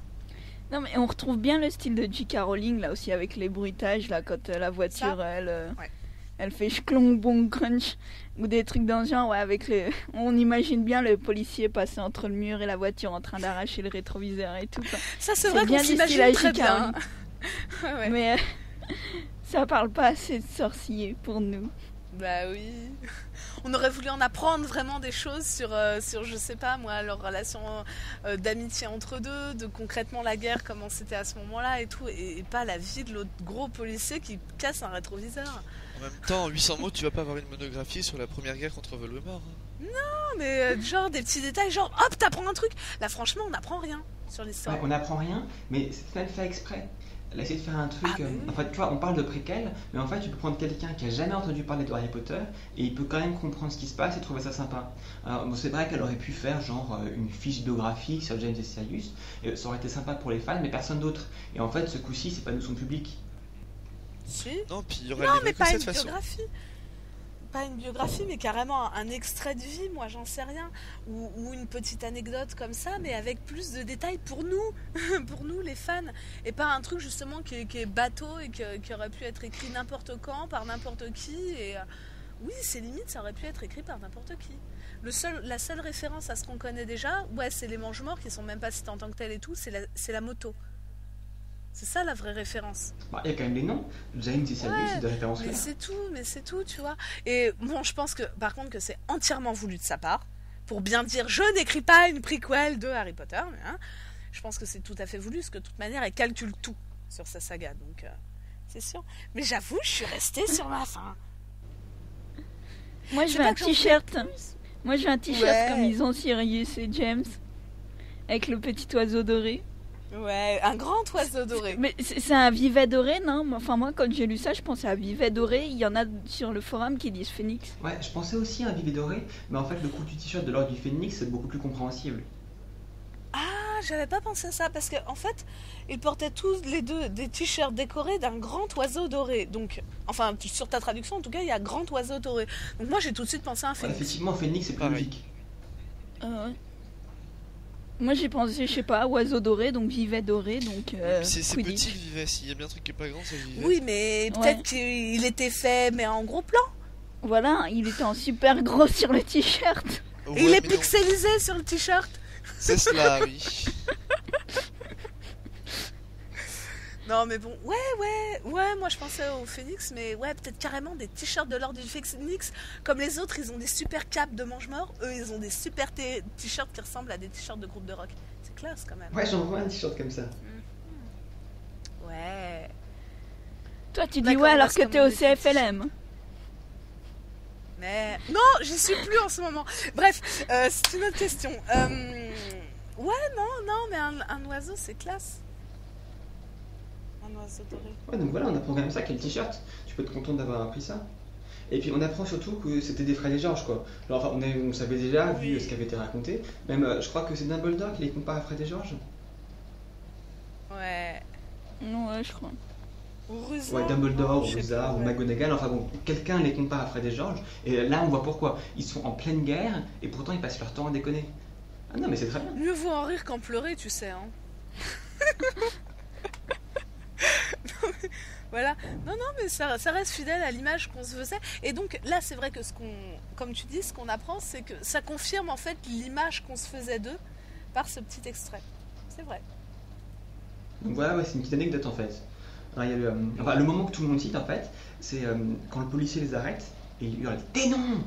Non, mais on retrouve bien le style de J.K. Rowling, là aussi, avec les bruitages, là, quand la voiture, Ouais. elle fait chlong, bon, crunch, ou des trucs dans ce genre, ouais, avec les... On imagine bien le policier passer entre le mur et la voiture en train d'arracher le rétroviseur et tout, quoi. Ça, c'est vrai bien qu'on du style s'imagine à très J.K. bien. Rowling. Ouais. Mais ça parle pas assez de sorciers pour nous. Bah oui. On aurait voulu en apprendre vraiment des choses sur je sais pas moi, leur relation d'amitié entre deux, de concrètement la guerre, comment c'était à ce moment-là et tout, et pas la vie de l'autre gros policier qui casse un rétroviseur. En même temps, en 800 mots, tu vas pas avoir une monographie sur la première guerre contre Voldemort. Hein. Non, mais genre des petits détails, genre hop, t'apprends un truc. Là, franchement, on n'apprend rien sur l'histoire. Ouais, on n'apprend rien, mais c'est même fait exprès. Elle a essayé de faire un truc. Ah, oui. En fait, tu vois, on parle de préquel, mais en fait, tu peux prendre quelqu'un qui a jamais entendu parler de Harry Potter et il peut quand même comprendre ce qui se passe et trouver ça sympa. Alors, bon, c'est vrai qu'elle aurait pu faire genre une fiche biographique sur James et Sirius, et ça aurait été sympa pour les fans, mais personne d'autre. Et en fait, ce coup-ci, c'est pas nous son public. Si. Non, puis il y aurait Non, livré mais que pas cette une façon. biographie. Pas une biographie, mais carrément un extrait de vie, moi j'en sais rien. Ou une petite anecdote comme ça, mais avec plus de détails pour nous, pour nous les fans. Et pas un truc justement qui est bateau et qui aurait pu être écrit n'importe quand, par n'importe qui. Et oui, c'est limite, ça aurait pu être écrit par n'importe qui. La seule référence à ce qu'on connaît déjà, ouais, c'est les mange-morts qui sont même pas cités en tant que tels et tout, c'est la moto. C'est ça la vraie référence. Bah, il y a quand même des noms. James et Sirius, Ouais, c'est des références mais claires. c'est tout, tu vois. Et bon, je pense que, par contre, que c'est entièrement voulu de sa part, pour bien dire, je n'écris pas une prequel de Harry Potter, hein. Je pense que c'est tout à fait voulu, parce que de toute manière, elle calcule tout sur sa saga, donc c'est sûr. Mais j'avoue, je suis restée sur ma faim. Moi, je sais veux pas un que j'en t-shirt. voulais plus. Moi, je veux un t-shirt Ouais. comme ils ont Sirius et James, avec le petit oiseau doré. Ouais, un grand oiseau doré. Mais c'est un vivet doré, non? Enfin, moi, quand j'ai lu ça, je pensais à vivet doré. Il y en a sur le forum qui disent phénix. Ouais, je pensais aussi à un vivet doré, mais en fait, le coup du t-shirt de l'Ordre du Phénix, c'est beaucoup plus compréhensible. Ah, j'avais pas pensé à ça, parce qu'en fait, ils portaient tous les deux des t-shirts décorés d'un grand oiseau doré. Donc, enfin, sur ta traduction, en tout cas, il y a grand oiseau doré. Donc moi, j'ai tout de suite pensé à un Ouais, phénix. effectivement, Phénix, c'est plus Pareil. logique. Ouais. Moi, j'ai pensé, je sais pas, oiseau doré, donc vivet doré, donc Puis c'est Quidditch. petit le Vivet. S'il y a bien un truc qui est pas grand, c'est le Vivet. Oui, mais peut-être qu'il était fait, mais en gros plan. Voilà, il était en super gros sur le t-shirt. Ouais, Et il est mais non. pixelisé sur le t-shirt. C'est cela, oui. Non, mais bon, ouais, moi je pensais au phénix, mais ouais, peut-être carrément des t-shirts de l'ordre du phénix. Comme les autres, ils ont des super capes de mange-morts. Eux, ils ont des super t-shirts qui ressemblent à des t-shirts de groupe de rock. C'est classe quand même. Ouais, j'en vois un t-shirt comme ça. Ouais. Toi, tu dis D'accord, ouais on va alors se que t'es au commander des CFLM. Mais non, j'y suis plus en ce moment. Bref, c'est une autre question. Ouais, non, mais un oiseau, c'est classe. Un oiseau doré. Ouais, donc voilà, on apprend quand même ça, quel t-shirt. Tu peux être content d'avoir appris ça. Et puis on apprend surtout que c'était des Fred et George, quoi. Alors, enfin, on savait déjà, vu Oui. ce qui avait été raconté. Même, je crois que c'est Dumbledore qui les compare à Fred et George. Ouais. Ouais, je crois. Ou Rusard. Ouais, Dumbledore, Je sais Rusard, plus, ou ouais. McGonagall, enfin bon, quelqu'un les compare à Fred et George, et là on voit pourquoi. Ils sont en pleine guerre, et pourtant ils passent leur temps à déconner. Ah non, mais c'est très bien. Mieux vaut en rire qu'en pleurer, tu sais. Hein. Voilà. Non, mais ça reste fidèle à l'image qu'on se faisait. Et donc là, c'est vrai que comme tu dis, ce qu'on apprend, c'est que ça confirme en fait l'image qu'on se faisait d'eux par ce petit extrait. C'est vrai. Donc voilà, ouais, c'est une petite anecdote en fait. Alors, il y a le moment que tout le monde cite en fait, c'est quand le policier les arrête et il hurle « Tes noms !»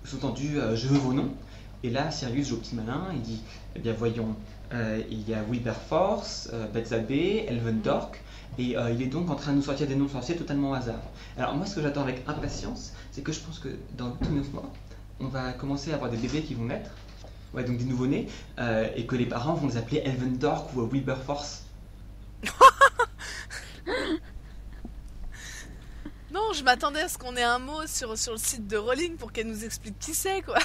Sous-entendu « Je veux vos noms !» Et là, Sirius joue au petit malin, il dit « Eh bien voyons, il y a Wilberforce, Bethzabé, Elvendorf, et il est donc en train de nous sortir des noms sorciers totalement au hasard. » Alors moi, ce que j'attends avec impatience, c'est que je pense que dans tout 9 mois, on va commencer à avoir des bébés qui vont naître, ouais, donc des nouveau-nés, et que les parents vont les appeler Elvendorf ou Wilberforce. Non, je m'attendais à ce qu'on ait un mot sur le site de Rowling pour qu'elle nous explique qui c'est, quoi.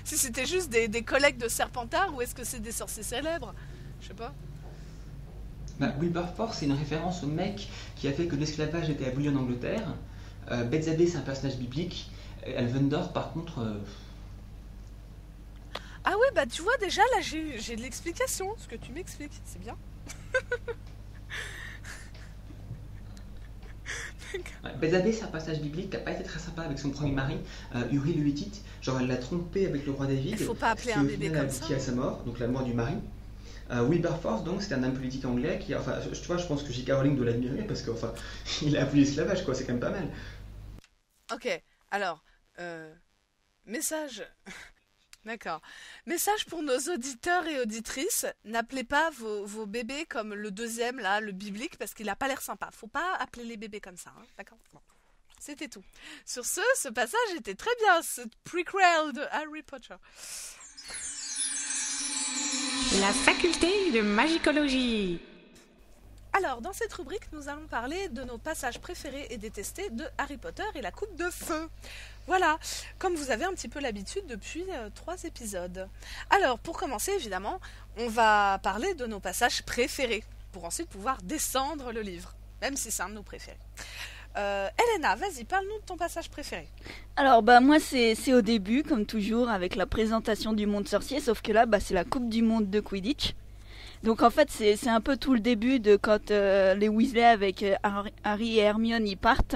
Si c'était juste des collègues de Serpentard ou est-ce que c'est des sorciers célèbres? Je sais pas. Bah, Wilberforce, c'est une référence au mec qui a fait que l'esclavage était aboli en Angleterre. Bethzabé, c'est un personnage biblique. Elvendorf, par contre... Ah ouais, bah tu vois, déjà, là, j'ai de l'explication. Ce que tu m'expliques, c'est bien. Ouais, Bethzabé, c'est un personnage biblique qui n'a pas été très sympa avec son premier mari, Uri le Hittite. Genre, elle l'a trompé avec le roi David. Il faut pas appeler ce qui, un au bébé final, a comme ça. abouti à sa mort, donc la mort du mari. Wilberforce, donc, c'est un homme politique anglais qui, enfin, tu vois, je pense que J.K. Rowling doit l'admirer parce que, enfin, il a aboli l'esclavage, quoi, c'est quand même pas mal. Ok, alors, message. D'accord. Message pour nos auditeurs et auditrices. N'appelez pas vos bébés comme le deuxième, là, le biblique, parce qu'il a pas l'air sympa. Faut pas appeler les bébés comme ça, hein, d'accord? Bon. C'était tout. Sur ce passage était très bien, ce prequel de Harry Potter. La faculté de magicologie. Alors, dans cette rubrique, nous allons parler de nos passages préférés et détestés de Harry Potter et la Coupe de Feu. Voilà, comme vous avez un petit peu l'habitude depuis 3 épisodes. Alors, pour commencer, évidemment, on va parler de nos passages préférés, pour ensuite pouvoir descendre le livre, même si c'est un de nos préférés. Elena, vas-y, parle-nous de ton passage préféré. Alors bah moi c'est au début, comme toujours, avec la présentation du monde sorcier, sauf que là bah, c'est la Coupe du Monde de Quidditch. Donc en fait c'est un peu tout le début de quand les Weasley avec Harry et Hermione y partent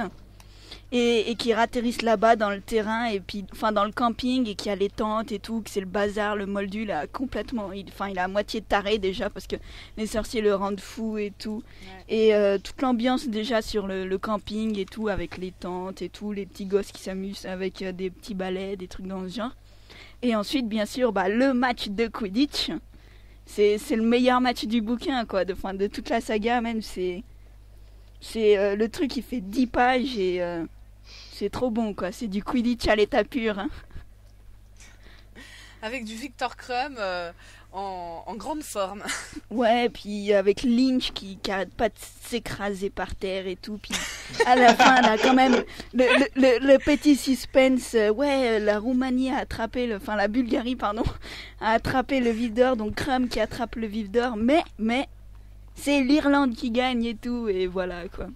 et qui atterrissent là-bas dans le terrain et puis enfin dans le camping et qu'il y a les tentes et tout, que c'est le bazar, le moldu là complètement, il est à moitié taré déjà parce que les sorciers le rendent fou et tout. Ouais. Et toute l'ambiance déjà sur le camping et tout avec les tentes et tout, les petits gosses qui s'amusent avec des petits balais, des trucs dans ce genre. Et ensuite bien sûr bah, le match de Quidditch. C'est le meilleur match du bouquin, quoi, de toute la saga même, c'est le truc qui fait 10 pages et c'est trop bon, quoi, c'est du Quidditch à l'état pur. Hein. Avec du Victor Crumb en grande forme. Ouais, puis avec Lynch qui arrête pas de s'écraser par terre et tout, puis à la fin, là, quand même, le petit suspense, la Roumanie a attrapé, la Bulgarie, pardon, a attrapé le vif d'or, donc Crumb qui attrape le vif d'or, mais c'est l'Irlande qui gagne et tout, et voilà, quoi.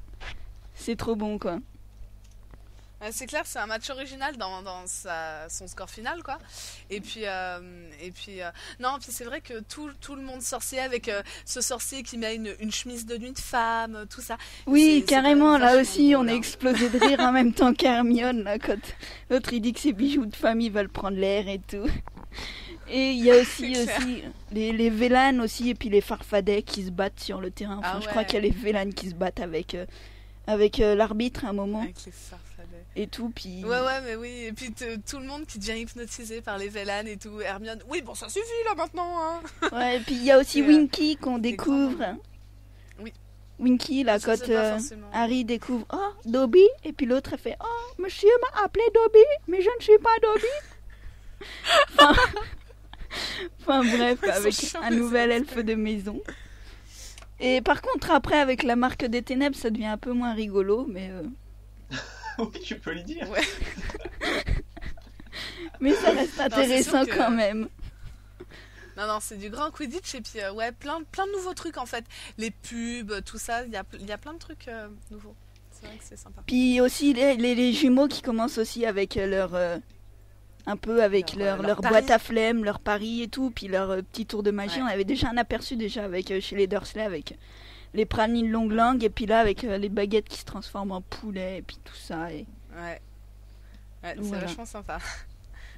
C'est trop bon, quoi. C'est clair, c'est un match original dans son score final, quoi. Et puis non, puis c'est vrai que tout le monde sorcier avec ce sorcier qui met une chemise de nuit de femme, tout ça. Oui, carrément, là aussi, on a explosé de rire en même temps qu'Hermione, là, quand l'autre il dit que ses bijoux de famille veulent prendre l'air et tout. Et il y a aussi les Vélanes aussi, et puis les Farfadets qui se battent sur le terrain. Enfin, je crois qu'il y a les Vélanes qui se battent avec l'arbitre à un moment. Avec les Farfadets. Et tout, puis... Ouais, mais oui, et puis tout le monde qui devient hypnotisé par les Vélanes et tout, Hermione, oui, bon, ça suffit, là, maintenant, hein. Ouais, et puis il y a aussi Winky qu'on découvre. Oui. Winky, là, quand Harry découvre, oh, Dobby, et puis l'autre, elle fait, oh, monsieur m'a appelé Dobby, mais je ne suis pas Dobby. Enfin, bref, avec un nouvel elfe de maison. Et par contre, après, avec la marque des ténèbres, ça devient un peu moins rigolo, mais... Oui, tu peux le dire. Ouais. Mais ça reste intéressant quand même. Non, c'est du grand Quidditch et puis ouais, plein de nouveaux trucs en fait. Les pubs, tout ça, il y a plein de trucs nouveaux. C'est vrai que c'est sympa. Puis aussi les jumeaux qui commencent aussi avec leur un peu avec leur boîte à flemme, leur pari et tout, puis leur petit tour de magie. Ouais. On avait déjà un aperçu avec chez les Dursley avec les pralines longue langue et puis là avec les baguettes qui se transforment en poulet et puis tout ça. Et... Ouais, c'est Voilà. vachement sympa.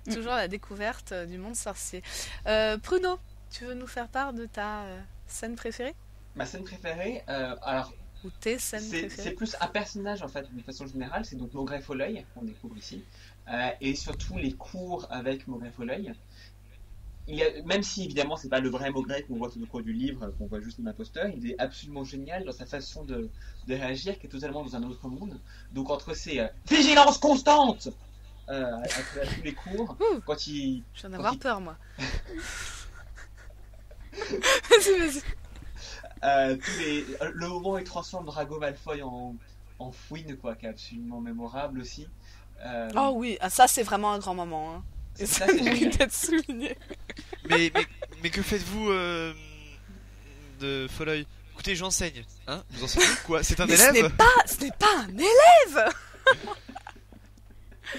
Toujours la découverte du monde sorcier. Pruno, tu veux nous faire part de ta scène préférée? Ma scène préférée, alors Ou tes scènes c'est préférées? plus un personnage en fait, d'une façon générale, c'est donc Maugrey Folleuil qu'on découvre ici, et surtout les cours avec Maugrey Folleuil. Même si évidemment c'est pas le vrai Maugrey qu'on voit tout au cours du livre, qu'on voit juste un imposteur, il est absolument génial dans sa façon de réagir, qui est totalement dans un autre monde. Donc entre ses vigilance constante à tous les cours, Ouh. quand il Je viens quand d'avoir il- peur, moi. Vas-y. le moment où il transforme Drago Malfoy en fouine, quoi, qui est absolument mémorable aussi. Oh oui, ça c'est vraiment un grand moment. Hein. Et Ça, ça c'est mérite génial. d'être souligné. Mais que faites-vous de Folleuil? Écoutez, j'enseigne. Hein? Vous enseignez quoi? C'est un Mais élève? ce n'est pas un élève.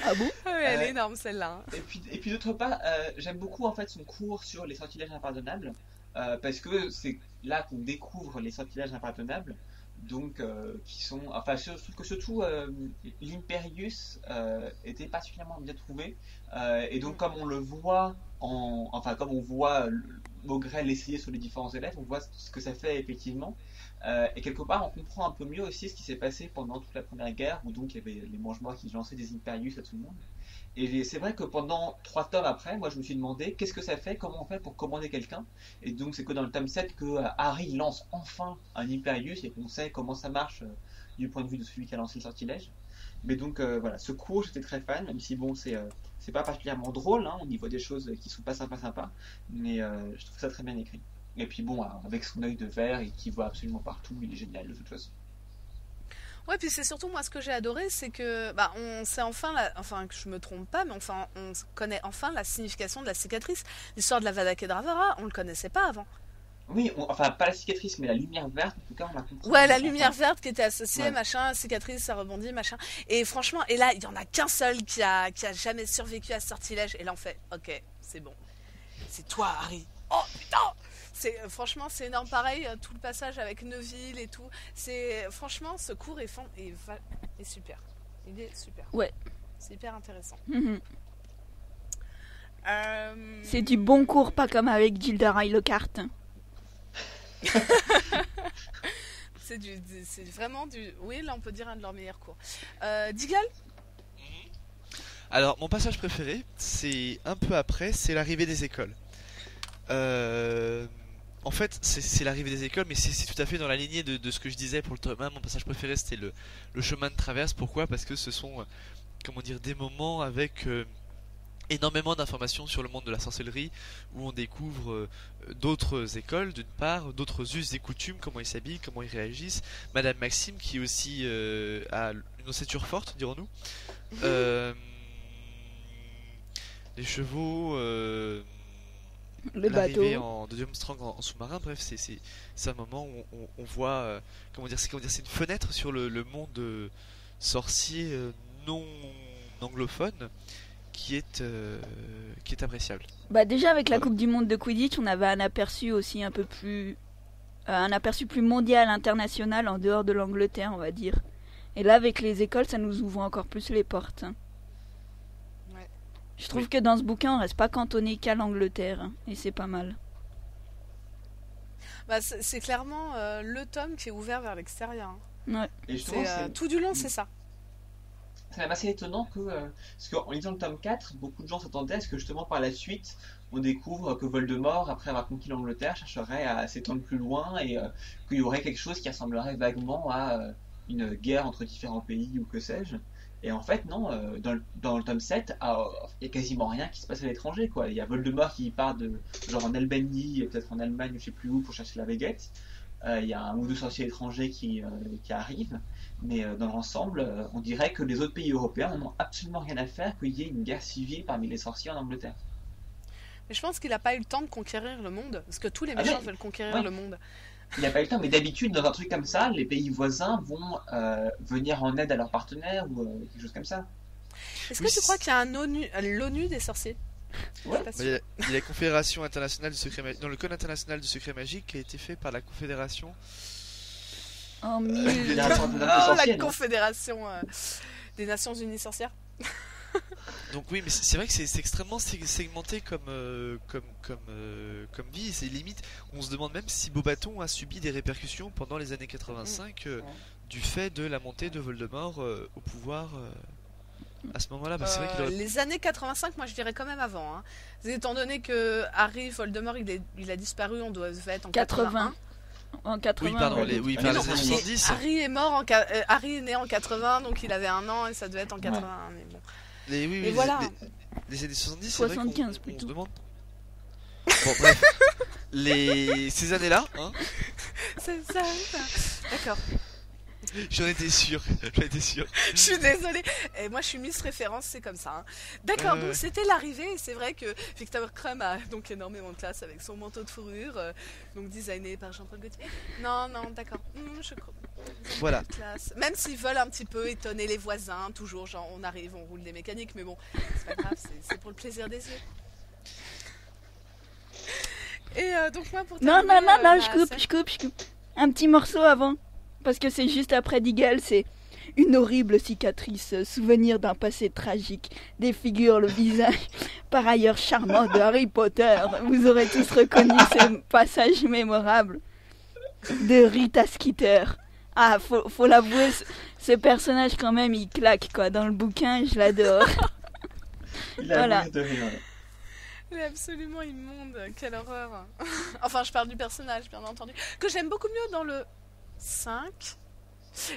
Ah bon? Ah oui, elle est énorme celle-là. Hein. Et puis d'autre part, j'aime beaucoup en fait son cours sur les sortilèges impardonnables, parce que c'est là qu'on découvre les sortilèges impardonnables, donc qui sont, enfin je trouve que surtout l'Imperius était particulièrement bien trouvé, et donc comme on le voit comme on voit Maugrey l'essayer sur les différents élèves, on voit ce que ça fait effectivement. Et quelque part, on comprend un peu mieux aussi ce qui s'est passé pendant toute la Première Guerre, où donc il y avait les Mange-Morts qui lançaient des Imperius à tout le monde. Et c'est vrai que pendant 3 tomes après, moi je me suis demandé qu'est-ce que ça fait, comment on fait pour commander quelqu'un. Et donc c'est que dans le tome 7 que Harry lance enfin un Imperius et qu'on sait comment ça marche du point de vue de celui qui a lancé le sortilège. Mais donc voilà, ce cours j'étais très fan, même si bon c'est pas particulièrement drôle, hein, on y voit des choses qui sont pas sympas, mais je trouve ça très bien écrit. Et puis bon, avec son œil de verre et qui voit absolument partout, il est génial de toute façon. Ouais, puis c'est surtout moi ce que j'ai adoré, c'est que on sait enfin, enfin que je me trompe pas, mais enfin on connaît enfin la signification de la cicatrice. L'histoire de la Vada Kedavra, on le connaissait pas avant. Oui, enfin pas la cicatrice, mais la lumière verte, en tout cas on l'a compris. Ouais, la lumière verte qui était associée, Ouais. machin, cicatrice, ça rebondit, machin. Et franchement, et là, il y en a qu'un seul qui a jamais survécu à ce sortilège. Et là, on fait, ok, c'est bon. C'est toi, Harry. Oh putain! Franchement, c'est énorme. Pareil, tout le passage avec Neville et tout. Franchement, ce cours est super. Il est super. Ouais. C'est hyper intéressant. Mhm. C'est du bon cours, pas comme avec Gilderoy Lockhart. C'est vraiment du. Oui, là, on peut dire un de leurs meilleurs cours. Digal? Alors, mon passage préféré, c'est un peu après, c'est l'arrivée des écoles. En fait, c'est l'arrivée des écoles, mais c'est tout à fait dans la lignée de ce que je disais pour le tome 1. Mon passage préféré, c'était le chemin de traverse. Pourquoi? Parce que ce sont, comment dire, des moments avec énormément d'informations sur le monde de la sorcellerie, où on découvre d'autres écoles, d'une part, d'autres us et coutumes, comment ils s'habillent, comment ils réagissent. Madame Maxime, qui aussi a une ossature forte, dirons-nous. Les chevaux, Le l'arrivée bateau. de Durmstrang en sous-marin. Bref, c'est un moment où on voit, c'est une fenêtre sur le monde sorcier non anglophone qui est appréciable. Bah déjà avec la Voilà. Coupe du Monde de Quidditch, on avait un aperçu aussi un aperçu plus mondial, international, en dehors de l'Angleterre, on va dire. Et là, avec les écoles, ça nous ouvre encore plus les portes. Ouais. Je trouve Oui. que dans ce bouquin, on reste pas cantonné qu'à l'Angleterre, hein, et c'est pas mal. C'est clairement le tome qui est ouvert vers l'extérieur. Hein. Ouais. Et justement, Tout du long, c'est ça. c'est même assez étonnant parce qu'en lisant le tome 4, beaucoup de gens s'attendaient à ce que justement par la suite, on découvre que Voldemort, après avoir conquis l'Angleterre, chercherait à s'étendre plus loin et qu'il y aurait quelque chose qui ressemblerait vaguement à une guerre entre différents pays ou que sais-je. Et en fait, non, dans le tome 7, il n'y a quasiment rien qui se passe à l'étranger, quoi. Il y a Voldemort qui part genre en Albanie, et peut-être en Allemagne, je sais plus où, pour chercher la baguette. Il y a un ou deux sorciers étrangers qui arrivent. Mais dans l'ensemble, on dirait que les autres pays européens n'en ont absolument rien à faire qu'il y ait une guerre civile parmi les sorciers en Angleterre. Mais je pense qu'il n'a pas eu le temps de conquérir le monde, parce que tous les Ah méchants ouais. veulent conquérir Ouais. le monde. Il n'y a pas eu le temps, mais d'habitude, dans un truc comme ça, les pays voisins vont venir en aide à leurs partenaires ou quelque chose comme ça. Est-ce Oui, que tu crois qu'il y a l'ONU des sorciers? Ouais. Je suis pas Bah, sûre. il y a la Confédération internationale du secret magique. Dans le code international du secret magique qui a été fait par la Confédération. En Fédération Oh, internationale des la sorciers, non confédération des Nations Unies sorcières. Donc oui, mais c'est vrai que c'est extrêmement segmenté comme vie. C'est limite. On se demande même si Beaubaton a subi des répercussions pendant les années 85 du fait de la montée de Voldemort au pouvoir à ce moment-là. Parce que c'est vrai qu'il aurait... Les années 85, moi je dirais quand même avant. Hein. Étant donné que Harry Voldemort il a disparu, on devait être en 80. En 80. Oui, pardon, ouais. oui, Ah, vers mais les non, années mais 70. Harry est mort Harry est né en 80, donc il avait 1 an et ça devait être en 80. Mais bon. Oui, Et voilà. les années 70, c'est vrai qu'on 75 on plutôt. se demande. Bon, bref. Ces années-là, hein, Ça arrive. D'accord. j'en étais sûr. Je suis désolée. Et moi, je suis Miss Référence, c'est comme ça. Hein. D'accord, Ouais. donc c'était l'arrivée. Et c'est vrai que Victor Crumb a donc énormément de classe avec son manteau de fourrure, donc designé par Jean-Paul Gaultier. Non, d'accord. Je crois. Voilà. Classe. Même s'ils veulent un petit peu étonner les voisins, toujours, genre on arrive, on roule des mécaniques, mais bon, c'est pas grave, c'est pour le plaisir des yeux. Et donc moi, pour Non, terminer, non, la je coupe. Un petit morceau avant. Parce que c'est juste après Diggle, c'est une horrible cicatrice, souvenir d'un passé tragique, défigure le visage, par ailleurs charmant de Harry Potter. Vous aurez tous reconnu ce passage mémorable de Rita Skeeter. Ah, faut l'avouer, ce personnage quand même, il claque quoi. Dans le bouquin, je l'adore. Il a Voilà. mourir de rire. Il est absolument immonde, quelle horreur. Enfin, je parle du personnage, bien entendu. Que j'aime beaucoup mieux dans le 5.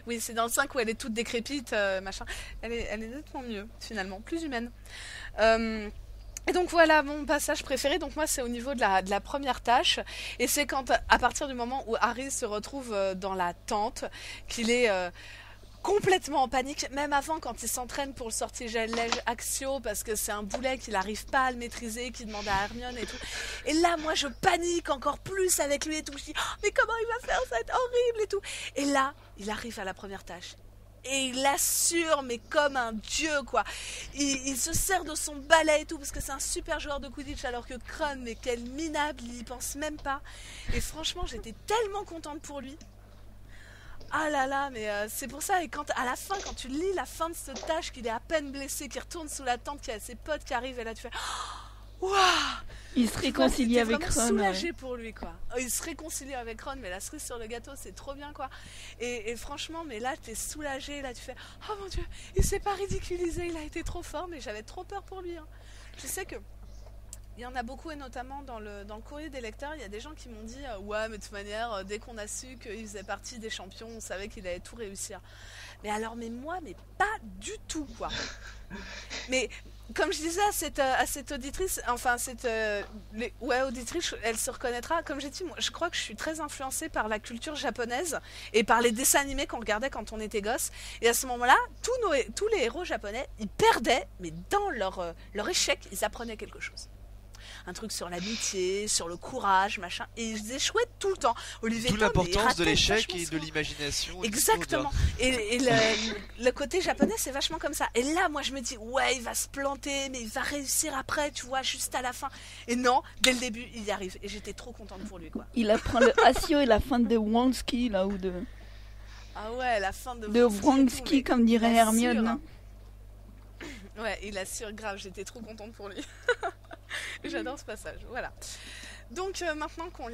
Oui, c'est dans le 5 où elle est toute décrépite, machin. Elle est nettement mieux, finalement, plus humaine. Et donc voilà mon passage préféré. Donc moi, c'est au niveau de la première tâche. Et c'est quand, à partir du moment où Harry se retrouve dans la tente, qu'il est... complètement en panique, même avant quand il s'entraîne pour le sortilège Axio parce que c'est un boulet qu'il n'arrive pas à le maîtriser, qu'il demande à Hermione et tout. Et là, moi, je panique encore plus avec lui et tout. Je dis, oh, mais comment il va faire, ça va être horrible et tout. Et là, il arrive à la première tâche. Et il assure, mais comme un dieu, quoi. Il se sert de son balai et tout, parce que c'est un super joueur de Quidditch, alors que Kron, mais quel minable, il y pense même pas. Et franchement, j'étais tellement contente pour lui. Ah là là, mais c'est pour ça, et quand à la fin, quand tu lis la fin de cette tâche, qu'il est à peine blessé, qu'il retourne sous la tente, qu'il y a ses potes qui arrivent, et là tu fais waouh. Il se réconcilie avec Ron. Ron. Soulagé pour lui, quoi. Il se réconcilie avec Ron, mais la cerise sur le gâteau, c'est trop bien, quoi. Et franchement, mais là, t'es soulagé, là, tu fais oh mon dieu, il s'est pas ridiculisé, il a été trop fort, mais j'avais trop peur pour lui. Hein. Je sais que il y en a beaucoup, et notamment dans le courrier des lecteurs, il y a des gens qui m'ont dit ouais, mais de toute manière, dès qu'on a su qu'il faisait partie des champions, on savait qu'il allait tout réussir. Mais alors, mais moi, mais pas du tout, quoi. Mais comme je disais à cette auditrice, enfin auditrice, elle se reconnaîtra. Comme j'ai dit, moi, je crois que je suis très influencée par la culture japonaise et par les dessins animés qu'on regardait quand on était gosse. Et à ce moment-là, tous les héros japonais, ils perdaient, mais dans leur échec, ils apprenaient quelque chose. Un truc sur l'amitié, sur le courage, machin, et ils échouaient tout le temps. Olivier D'où Tom, il l'importance ratait de l'échec vachement et de souvent. l'imagination. Exactement. Et le côté japonais, c'est vachement comme ça. Et là, moi, je me dis, ouais, il va se planter, mais il va réussir après, tu vois, juste à la fin. Et non, dès le début, il y arrive. Et j'étais trop contente pour lui, quoi. Il apprend le Asio et la fin de Wronski, là, ou de Ah ouais, la fin de Wronski, comme dirait il Hermione. assure, Non Ouais, il assure grave, j'étais trop contente pour lui. J'adore ce passage, voilà. Donc maintenant qu'on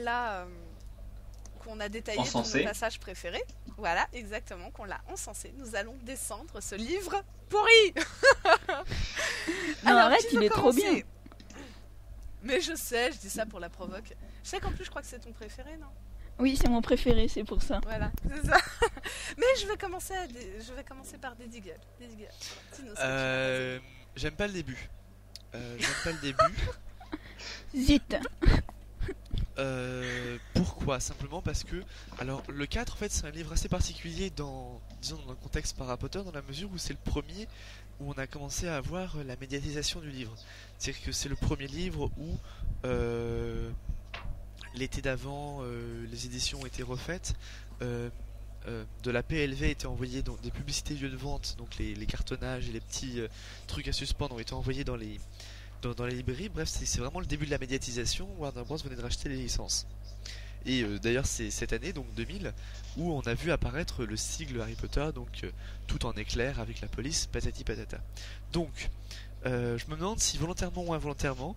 a détaillé tous Encensé. nos passages préférés, voilà, exactement, qu'on l'a encensé, nous allons descendre ce livre pourri. Non, Alors, arrête, qui il veut est trop commencer bien. Mais je sais, je dis ça pour la provoque. Je sais qu'en plus, je crois que c'est ton préféré, non? Oui, c'est mon préféré, c'est pour ça. Voilà, c'est ça. Mais je vais commencer par des Diggle. Dis-nous ce que tu veux. J'aime pas le début. Zut. Pourquoi? Simplement parce que, alors, le 4, en fait, c'est un livre assez particulier dans le contexte par Harry Potter, dans la mesure où c'est le premier où on a commencé à avoir la médiatisation du livre. C'est-à-dire que c'est le premier livre où l'été d'avant, les éditions ont été refaites. De la PLV a été envoyé, donc des publicités lieux de vente, donc les cartonnages et les petits trucs à suspendre ont été envoyés dans les librairies. Bref, c'est vraiment le début de la médiatisation. Warner Bros venait de racheter les licences. Et d'ailleurs c'est cette année, donc 2000, où on a vu apparaître le sigle Harry Potter, donc tout en éclair avec la police, patati patata. Donc je me demande si volontairement ou involontairement,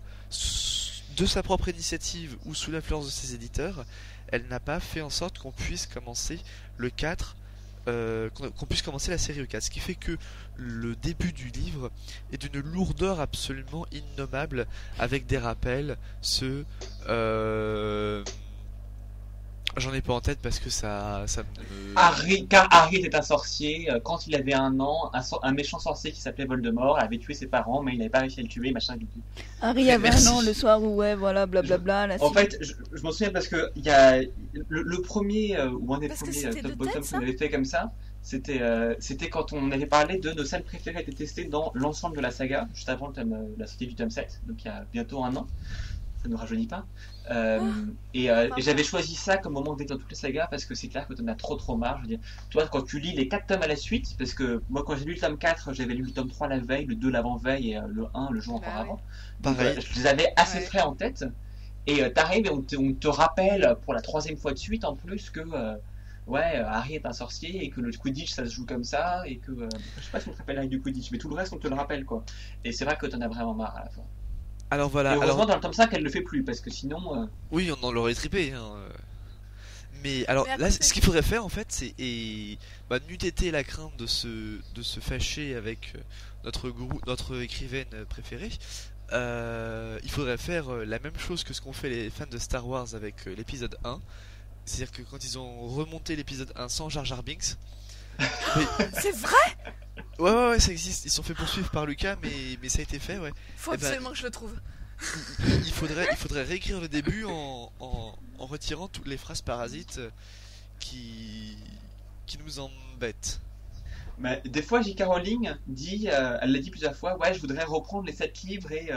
de sa propre initiative ou sous l'influence de ses éditeurs, elle n'a pas fait en sorte qu'on puisse commencer le 4, qu'on puisse commencer la série au 4. Ce qui fait que le début du livre est d'une lourdeur absolument innommable, avec des rappels, j'en ai pas en tête parce que ça me... Car Harry était un sorcier. Quand il avait 1 an, un méchant sorcier qui s'appelait Voldemort avait tué ses parents, mais il n'avait pas réussi à le tuer, machin du tout. Harry avait 1 an le soir où, ouais, voilà, blablabla. En fait, je m'en souviens parce que il y a le premier, ou un des premiers top bottom qu'on avait fait comme ça, c'était quand on avait parlé de nos salles préférées étaient testées dans l'ensemble de la saga, juste avant la sortie du tome 7, donc il y a bientôt 1 an. Ça ne nous rajeunit pas. Et j'avais choisi ça comme moment de dans toutes les sagas parce que c'est clair que t'en as trop marre. Je veux dire, toi, quand tu lis les 4 tomes à la suite, parce que moi, quand j'ai lu le tome 4, j'avais lu le tome 3 la veille, le 2 l'avant-veille et le 1 le jour encore avant. Donc, je les avais assez frais en tête. Et t'arrives et on te rappelle pour la 3e fois de suite en plus que Harry est un sorcier et que le Quidditch ça se joue comme ça et que je sais pas si on te rappelle Harry du Quidditch, mais tout le reste on te le rappelle quoi. Et c'est vrai que t'en as vraiment marre à la fin. Alors voilà. Et heureusement dans le tome 5 elle le fait plus parce que sinon. Oui, on en l'aurait trippé. Mais alors là, ce qu'il faudrait faire en fait, c'est n'eût été la crainte de se fâcher avec notre écrivaine préférée. Il faudrait faire la même chose que ce qu'ont fait les fans de Star Wars avec l'épisode 1. C'est-à-dire que quand ils ont remonté l'épisode 1 sans Jar Jar Binks. C'est vrai? Ouais, ça existe. Ils se sont fait poursuivre par Lucas, mais ça a été fait, ouais. Faut absolument que je le trouve. Il faudrait réécrire le début en retirant toutes les phrases parasites qui nous embêtent. Mais des fois, J.K. Rowling dit, elle l'a dit plusieurs fois, je voudrais reprendre les 7 livres et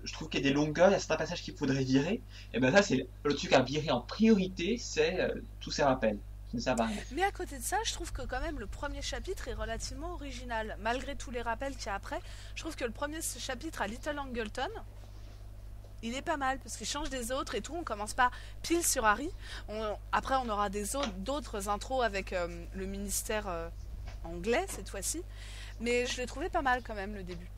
je trouve qu'il y a des longueurs, il y a certains passages qu'il faudrait virer. Et ben ça, c'est le truc à virer en priorité, c'est tous ces rappels. Ne servent à rien. Mais à côté de ça, je trouve que quand même le premier chapitre est relativement original. Malgré tous les rappels qu'il y a après, je trouve que le premier chapitre à Little Angleton, il est pas mal parce qu'il change des autres et tout. On commence pas pile sur Harry. Après, on aura d'autres intros avec le ministère anglais cette fois-ci. Mais je l'ai trouvé pas mal quand même le début.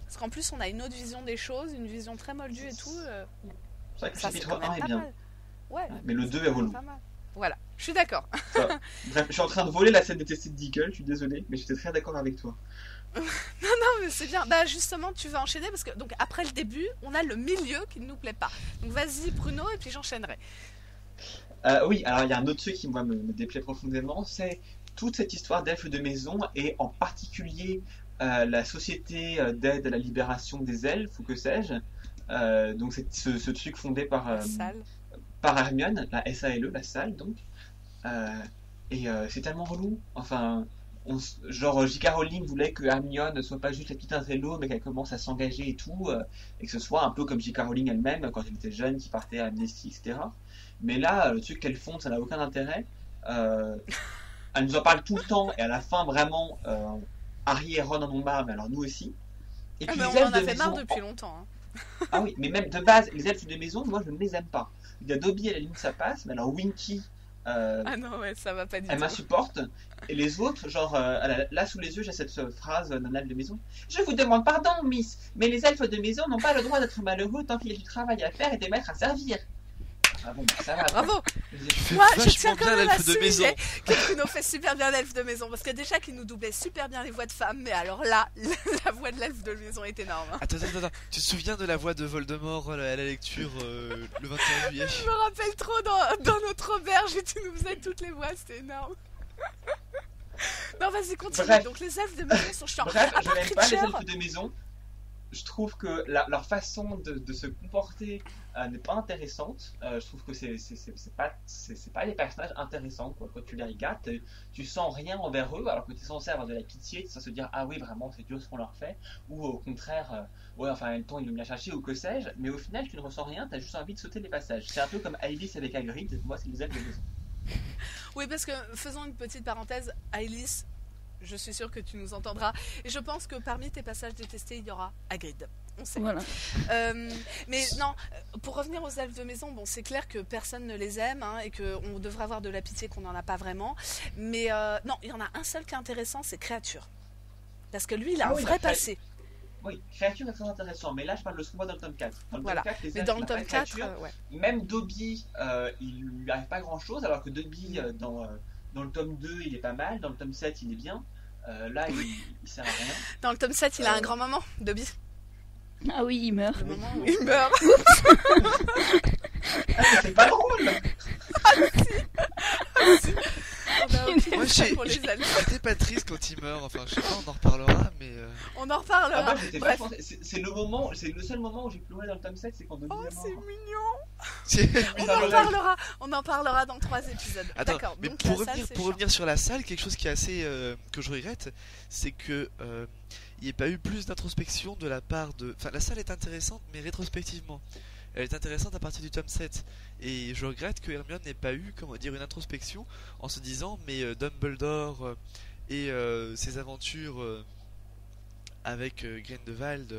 Parce qu'en plus, on a une autre vision des choses, une vision très moldue et tout. C'est vrai que le chapitre 1 est bien. Mal. Ouais, mais le 2 est relou. Voilà, je suis d'accord. Bref, je suis en train de voler la scène détestée de Deagle, je suis désolé, mais j'étais très d'accord avec toi. non, mais c'est bien. Bah justement, tu vas enchaîner parce que donc après le début, on a le milieu qui ne nous plaît pas. Donc vas-y Bruno et puis j'enchaînerai. Oui, alors il y a un autre truc qui moi me déplaît profondément, c'est toute cette histoire d'elfes de maison et en particulier la société d'aide à la libération des elfes ou que sais-je. Donc c'est ce truc fondé par Hermione, la SALE, la salle donc. Et c'est tellement relou. Enfin, genre J.K. Rowling voulait que Hermione ne soit pas juste la petite intello, mais qu'elle commence à s'engager et tout, et que ce soit un peu comme J.K. Rowling elle-même quand elle était jeune, qui partait à Amnesty, etc. Mais là, le truc qu'elle fonde, ça n'a aucun intérêt. Elle nous en parle tout le temps, et à la fin, vraiment, Harry et Ron en ont marre, mais alors nous aussi. Et puis, on en a fait marre depuis longtemps. Hein. Ah oui, mais même de base, les elfes de maison, moi je ne les aime pas. Il y a Dobby, à la limite ça passe, mais alors Winky, ah non, ouais, ça va pas du tout. Elle m'insupporte. Et les autres, genre, là sous les yeux, j'ai cette phrase d'un elfe de maison. Je vous demande pardon, Miss, mais les elfes de maison n'ont pas le droit d'être malheureux tant qu'il y a du travail à faire et des maîtres à servir. Ah bon, ça va. Bravo. Moi, je tiens quand même à souligner que Bruno fait super bien l'elfe de maison, parce que déjà qu'il nous doublait super bien les voix de femmes, mais alors là, la voix de l'elfe de maison est énorme. Hein. Attends, tu te souviens de la voix de Voldemort à la lecture le 21 juillet? Je me rappelle trop dans notre auberge et tu nous faisais toutes les voix, c'était énorme. Non, vas-y, continue. Bref. Donc les elfes de maison sont chiants. Bref, je n'aime pas les elfes de maison. je trouve que leur façon de se comporter n'est pas intéressante. Je trouve que c'est pas des personnages intéressants, quoi. Quand tu les regardes, tu sens rien envers eux, alors que tu es censé avoir de la pitié, tu es censé se dire ah oui vraiment c'est dur ce qu'on leur fait, ou au contraire ouais enfin en même temps ils nous bien cherché ou que sais-je, mais au final tu ne ressens rien, tu as juste envie de sauter les passages. C'est un peu comme Alice avec Hagrid, moi c'est les ailes de maison. Oui, parce que faisons une petite parenthèse, Alice, je suis sûre que tu nous entendras. Et je pense que parmi tes passages détestés, il y aura Hagrid. On sait. Voilà. Mais non, pour revenir aux elfes de maison, bon, c'est clair que personne ne les aime et qu'on devrait avoir de la pitié qu'on n'en a pas vraiment. Mais non, il y en a un seul qui est intéressant, c'est Créature. Parce que lui, il a un vrai passé. Oui, Créature est très intéressant, mais là je parle de ce qu'on voit dans le tome 4. Dans le voilà, tome 4, mais dans le tome 4, ouais. Même Dobby, il lui arrive pas grand chose, alors que Dobby, dans le tome 2, il est pas mal, dans le tome 7, il est bien. Là, il sert à rien. Dans le tome 7, il a un grand moment, Dobby. Ah oui, il meurt. Le moment où il meurt. C'est pas drôle. Moi, j'étais pas triste quand il meurt. Enfin, je sais pas, on en reparlera, mais. On en reparlera. Bref. C'est le seul moment où j'ai pleuré dans le tome 7, c'est quand Dobby est mort. C'est mignon. On en parlera dans 3 épisodes. Attends, d'accord. Mais donc, pour revenir sur la salle, quelque chose qui est assez que je regrette, c'est que il n'y ait pas eu plus d'introspection de la part de. Enfin, la salle est intéressante, mais rétrospectivement. Elle est intéressante à partir du tome 7. Et je regrette que Hermione n'ait pas eu, comment dire, une introspection en se disant mais Dumbledore et ses aventures avec Grindelwald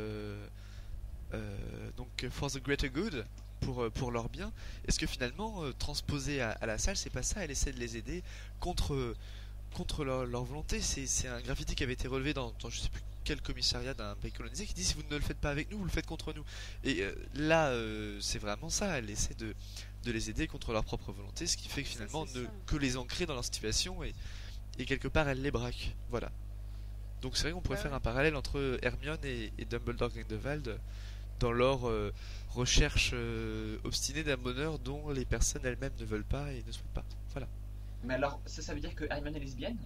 donc for the greater good, pour leur bien, est-ce que finalement transposer à la salle, c'est pas ça, elle essaie de les aider contre leur volonté. C'est un graffiti qui avait été relevé dans je sais plus quel commissariat d'un pays colonisé qui dit si vous ne le faites pas avec nous, vous le faites contre nous. Et là c'est vraiment ça, elle essaie de les aider contre leur propre volonté, ce qui fait que finalement que les ancrer dans leur situation et quelque part elle les braque. Voilà. Donc c'est vrai qu'on pourrait faire un parallèle entre Hermione et Dumbledore Grindelwald dans leur recherche obstinée d'un bonheur dont les personnes elles-mêmes ne veulent pas et ne souhaitent pas. Voilà. Mais alors, ça veut dire que Hermione est lesbienne?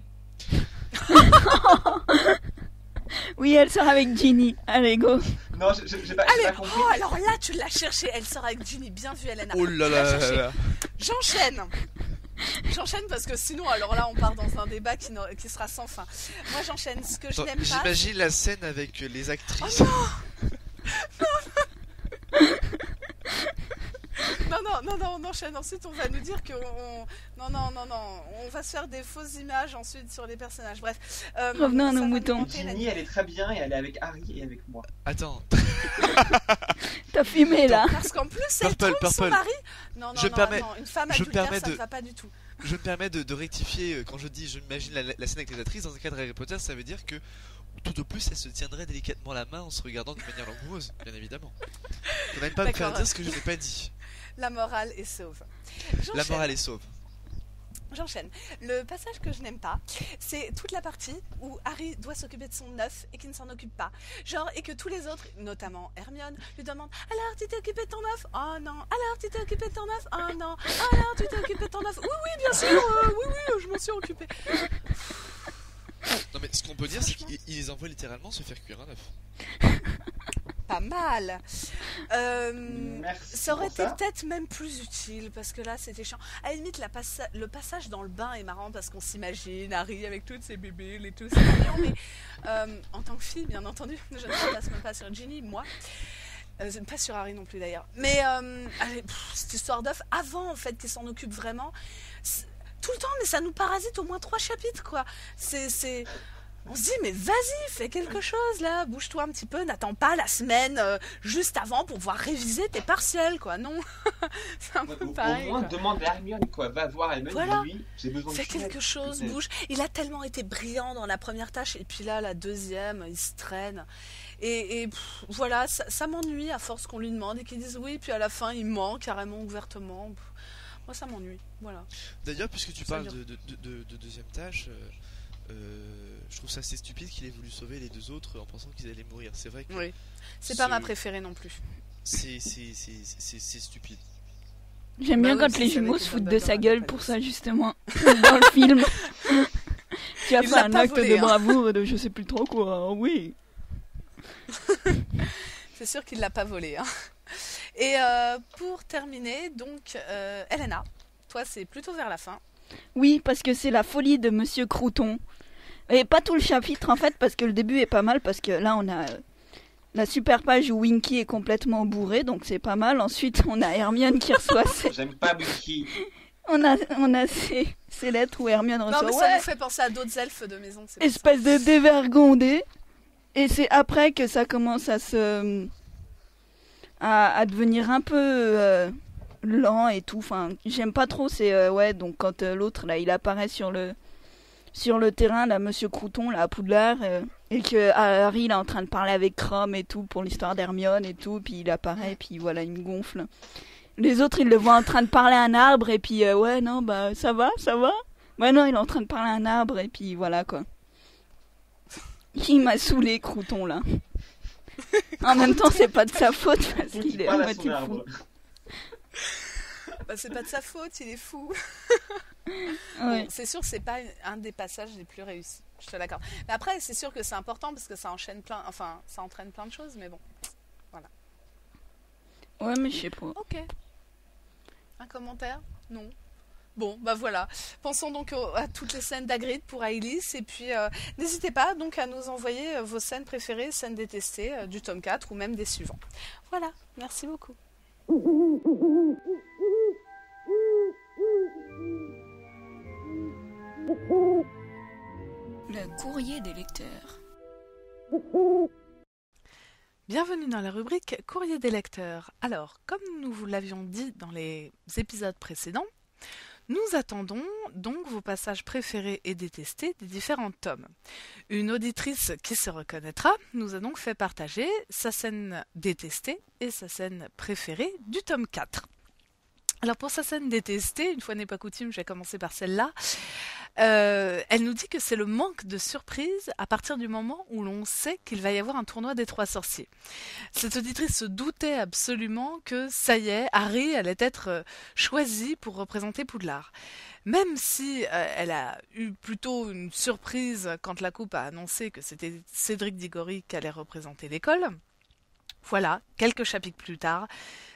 Oui, elle sort avec Ginny. Allez, go. Non, j'ai pas compris. Oh, alors là, tu l'as cherché. Elle sort avec Ginny. Bien vu, Elena. Oh là là. J'enchaîne parce que sinon, alors là, on part dans un débat qui sera sans fin. Moi, j'enchaîne. Ce que je n'aime pas. J'imagine la scène avec les actrices. Oh non, on enchaîne. Ensuite, on va nous dire que on va se faire des fausses images ensuite sur les personnages. Bref. Revenons à nos moutons. Ginny, elle est très bien et elle est avec Harry et avec moi. Attends. T'as fumé là. Parce qu'en plus, elle trompe son mari. Non, une femme adulte, ça ne va pas du tout. Je me permets de rectifier quand je dis je m'imagine la scène avec les actrices. Dans un cadre Harry Potter, ça veut dire que tout au plus, elle se tiendrait délicatement la main en se regardant de manière langoureuse, bien évidemment. On n'aime pas me faire dire ce que je n'ai pas dit. La morale est sauve. La morale est sauve. J'enchaîne. Le passage que je n'aime pas, c'est toute la partie où Harry doit s'occuper de son œuf et qu'il ne s'en occupe pas. Genre, et que tous les autres, notamment Hermione, lui demandent « Alors, tu t'es occupé de ton œuf ? Oh non. Alors, tu t'es occupé de ton œuf ? Oh non. Alors, tu t'es occupé de ton œuf ? Oui, bien sûr. Oui, je m'en suis occupé. » Non mais ce qu'on peut dire, c'est qu'il les envoie littéralement se faire cuire un œuf. Pas mal. Merci. Ça aurait été peut-être même plus utile parce que là c'était chiant. À la limite, le passage dans le bain est marrant parce qu'on s'imagine Harry avec toutes ses bébés et tout, c'est mignon. Mais en tant que fille, bien entendu, je ne passe même pas sur Ginny, moi. Pas sur Harry non plus d'ailleurs. Mais cette histoire d'œuf, avant en fait qu'il s'en occupe vraiment. Tout le temps, mais ça nous parasite au moins 3 chapitres, quoi. On se dit, mais vas-y, fais quelque chose, là. Bouge-toi un petit peu. N'attends pas la semaine juste avant pour pouvoir réviser tes partiels, quoi. Non. C'est un peu pareil. Au moins, demande à Hermione, quoi. Va voir Hermione, voilà. Lui, j'ai besoin de fais quelque chose, bouge. Il a tellement été brillant dans la première tâche, et puis là, la deuxième, il se traîne. Et voilà, ça m'ennuie à force qu'on lui demande et qu'il dise oui, puis à la fin, il ment carrément ouvertement. Moi, ça m'ennuie, voilà. D'ailleurs, puisque tu parles de deuxième tâche, je trouve ça assez stupide qu'il ait voulu sauver les 2 autres en pensant qu'ils allaient mourir. C'est vrai que... Oui, c'est pas ma préférée non plus. C'est stupide. J'aime bien quand les jumeaux se foutent de sa gueule pour ça, justement, dans le film. Tu as fait un acte de bravoure et de je sais plus trop quoi, oui. C'est sûr qu'il l'a pas volé. Hein. Et pour terminer, donc, Elena, toi, c'est plutôt vers la fin. Oui, parce que c'est la folie de Monsieur Crouton. Et pas tout le chapitre, en fait, parce que le début est pas mal, parce que là, on a la super page où Winky est complètement bourré, donc c'est pas mal. Ensuite, on a Hermione qui reçoit J'aime pas Winky. On a ces lettres où Hermione reçoit... Non, mais ça nous fait penser à d'autres elfes de maison. C'est espèce de dévergondé. Et c'est après que ça commence à devenir un peu lent et tout. Enfin, j'aime pas trop. C'est donc quand l'autre là, il apparaît sur le terrain, là, Monsieur Crouton, là, à Poudlard, et que Harry il est en train de parler avec Crom et tout pour l'histoire d'Hermione et tout, puis il apparaît, puis voilà, il me gonfle. Les autres, ils le voient en train de parler à un arbre, et puis ouais, non, bah ça va. Ouais, non, il est en train de parler à un arbre, et puis voilà quoi. Il m'a saoulé, Crouton, là. En même temps, c'est pas de sa faute, parce qu'il est à moitié fou. Bah, c'est pas de sa faute, il est fou. Ouais. Bon, c'est sûr, c'est pas un des passages les plus réussis. Je te l'accorde. Mais après, c'est sûr que c'est important parce que ça entraîne plein de choses. Mais bon, voilà. Ouais, mais je sais pas. Ok. Un commentaire? Non. Bon, bah voilà. Pensons donc à toutes les scènes d'Hagrid pour Ailis. Et puis, n'hésitez pas donc à nous envoyer vos scènes préférées, scènes détestées du tome 4 ou même des suivants. Voilà. Merci beaucoup. Le courrier des lecteurs. Bienvenue dans la rubrique Courrier des lecteurs. Alors, comme nous vous l'avions dit dans les épisodes précédents, nous attendons donc vos passages préférés et détestés des différents tomes. Une auditrice qui se reconnaîtra nous a donc fait partager sa scène détestée et sa scène préférée du tome 4. Alors pour sa scène détestée, une fois n'est pas coutume, je vais commencer par celle-là. Elle nous dit que c'est le manque de surprise à partir du moment où l'on sait qu'il va y avoir un tournoi des 3 sorciers. Cette auditrice se doutait absolument que, ça y est, Harry allait être choisi pour représenter Poudlard. Même si elle a eu plutôt une surprise quand la coupe a annoncé que c'était Cédric Diggory qui allait représenter l'école, voilà, quelques chapitres plus tard,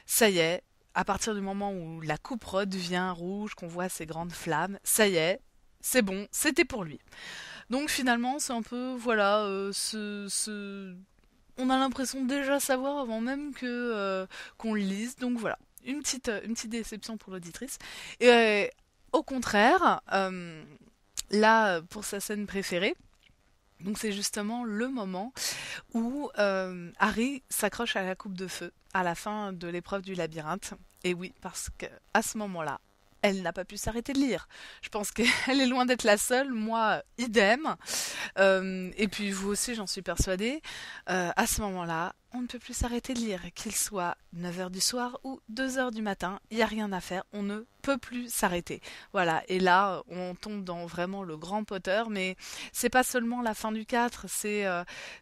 ça y est, à partir du moment où la coupe redevient rouge, qu'on voit ces grandes flammes, ça y est, c'est bon, c'était pour lui. Donc finalement, c'est un peu, voilà, on a l'impression de déjà savoir avant même qu'on le lise. Donc voilà, une petite déception pour l'auditrice. Et au contraire, là, pour sa scène préférée, donc c'est justement le moment où Harry s'accroche à la coupe de feu à la fin de l'épreuve du labyrinthe. Et oui, parce qu'à ce moment-là, elle n'a pas pu s'arrêter de lire. Je pense qu'elle est loin d'être la seule, moi, idem. Et puis vous aussi, j'en suis persuadée. À ce moment-là, on ne peut plus s'arrêter de lire. Qu'il soit 9h du soir ou 2h du matin, il n'y a rien à faire, on ne peut plus s'arrêter. Voilà, et là, on tombe dans vraiment le grand Potter, mais c'est pas seulement la fin du 4, c'est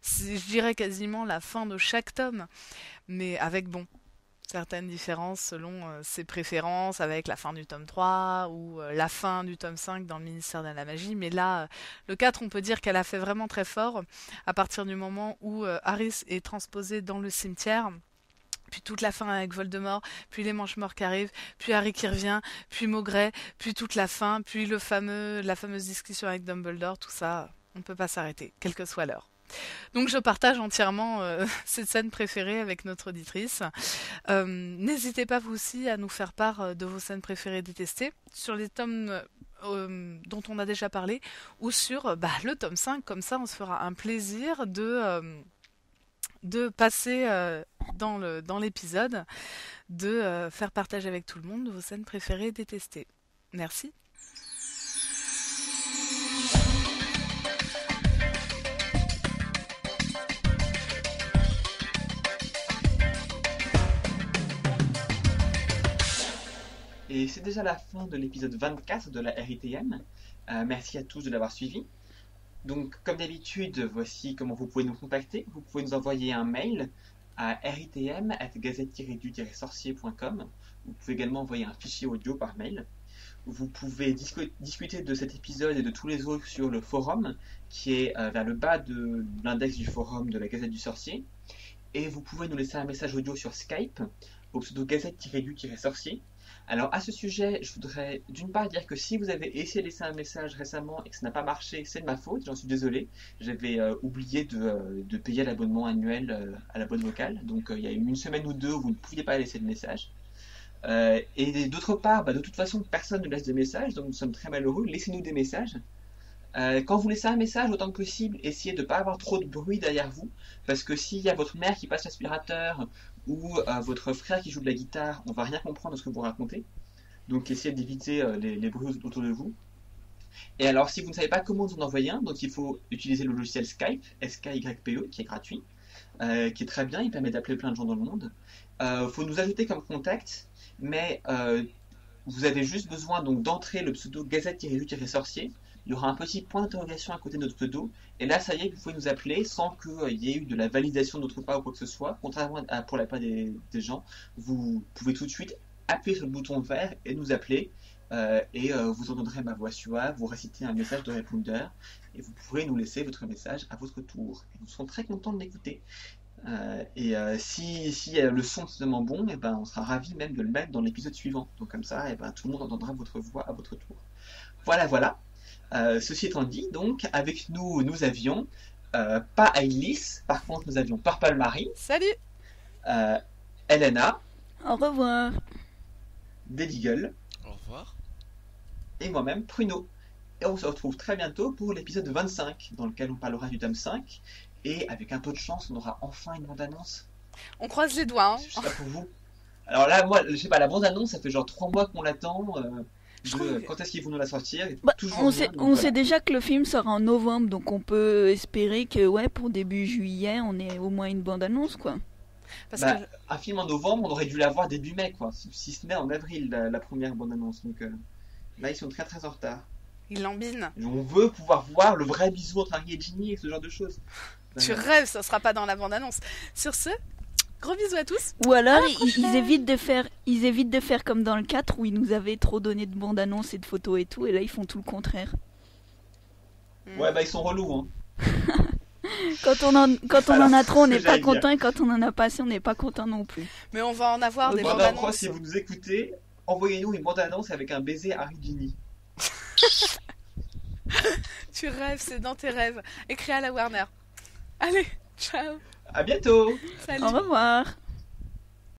je dirais quasiment la fin de chaque tome. Mais avec, bon, certaines différences selon ses préférences, avec la fin du tome 3 ou la fin du tome 5 dans le ministère de la magie. Mais là, le 4, on peut dire qu'elle a fait vraiment très fort à partir du moment où Harry est transposé dans le cimetière. Puis toute la fin avec Voldemort, puis les Manches-Morts qui arrivent, puis Harry qui revient, puis Maugret, puis toute la fin, puis la fameuse discussion avec Dumbledore, tout ça, on ne peut pas s'arrêter, quelle que soit l'heure. Donc je partage entièrement cette scène préférée avec notre auditrice. N'hésitez pas vous aussi à nous faire part de vos scènes préférées détestées sur les tomes dont on a déjà parlé ou sur le tome 5, comme ça on se fera un plaisir de passer dans l'épisode, de faire partager avec tout le monde vos scènes préférées détestées. Merci. Et c'est déjà la fin de l'épisode 24 de la RITM. Merci à tous de l'avoir suivi. Donc, comme d'habitude, voici comment vous pouvez nous contacter. Vous pouvez nous envoyer un mail à ritm@gazette-du-sorcier.com. Vous pouvez également envoyer un fichier audio par mail. vous pouvez discuter de cet épisode et de tous les autres sur le forum, qui est vers le bas de l'index du forum de la Gazette du Sorcier. Et vous pouvez nous laisser un message audio sur Skype, au pseudo gazette-du-sorcier. Alors à ce sujet, je voudrais d'une part dire que si vous avez essayé de laisser un message récemment et que ça n'a pas marché, c'est de ma faute, j'en suis désolé. J'avais oublié de payer l'abonnement annuel à la boîte vocale, donc il y a eu une semaine ou deux où vous ne pouviez pas laisser de message. Et d'autre part, de toute façon, personne ne laisse de messages, donc nous sommes très malheureux, laissez-nous des messages. Quand vous laissez un message, autant que possible, essayez de ne pas avoir trop de bruit derrière vous, parce que s'il y a votre mère qui passe l'aspirateur ou votre frère qui joue de la guitare, on va rien comprendre de ce que vous racontez. Donc essayez d'éviter les bruits autour de vous. Et alors, si vous ne savez pas comment vous en envoyer un, donc il faut utiliser le logiciel Skype, SKYPE, qui est gratuit, qui est très bien, il permet d'appeler plein de gens dans le monde. Faut nous ajouter comme contact, mais vous avez juste besoin donc d'entrer le pseudo gazette-du-sorcier. Il y aura un petit point d'interrogation à côté de notre pseudo, et là, ça y est, vous pouvez nous appeler sans qu'il y ait eu de la validation de notre part ou quoi que ce soit. Contrairement à pour la plupart des gens, vous pouvez tout de suite appuyer sur le bouton vert et nous appeler, et vous entendrez ma voix suave, vous réciter un message de répondeur, et vous pourrez nous laisser votre message à votre tour. Et nous serons très contents de l'écouter. Si le son est suffisamment bon, on sera ravis même de le mettre dans l'épisode suivant. Donc comme ça, tout le monde entendra votre voix à votre tour. Voilà. Ceci étant dit, donc, avec nous avions pas Ailis, par contre nous avions Purple Marie. Salut. Elena. Au revoir. Deadigle. Au revoir. Et moi-même, Pruno. Et on se retrouve très bientôt pour l'épisode 25, dans lequel on parlera du tome 5. Et avec un peu de chance, on aura enfin une bande-annonce. On croise les doigts. Je sais pas pour vous. Alors là, moi, je sais pas, la bande-annonce, ça fait genre 3 mois qu'on l'attend. Quand est-ce qu'ils vont nous la sortir? On sait déjà que le film sera en novembre, donc on peut espérer que pour début juillet, on ait au moins une bande-annonce, quoi. Un film en novembre, on aurait dû l'avoir début mai, quoi. Si ce n'est en avril, la première bande-annonce. Donc là, ils sont très très en retard. Ils lambinent. On veut pouvoir voir le vrai bisou entre Harry et Ginny et ce genre de choses. Tu rêves, ça sera pas dans la bande-annonce. Sur ce, gros bisous à tous. Ou alors, ils évitent de faire comme dans le 4 où ils nous avaient trop donné de bandes-annonces et de photos et tout, et là ils font tout le contraire. Ouais, ils sont relous, hein. Quand on en a trop, on n'est pas content, et quand on en a pas assez, on n'est pas content non plus. Mais on va en avoir des bandes bandes-annonces. Crois, si vous nous écoutez, envoyez-nous une bande-annonce avec un baiser Harry Ginny. Tu rêves, c'est dans tes rêves. Écris à la Warner. Allez, ciao. À bientôt. Salut. Au revoir.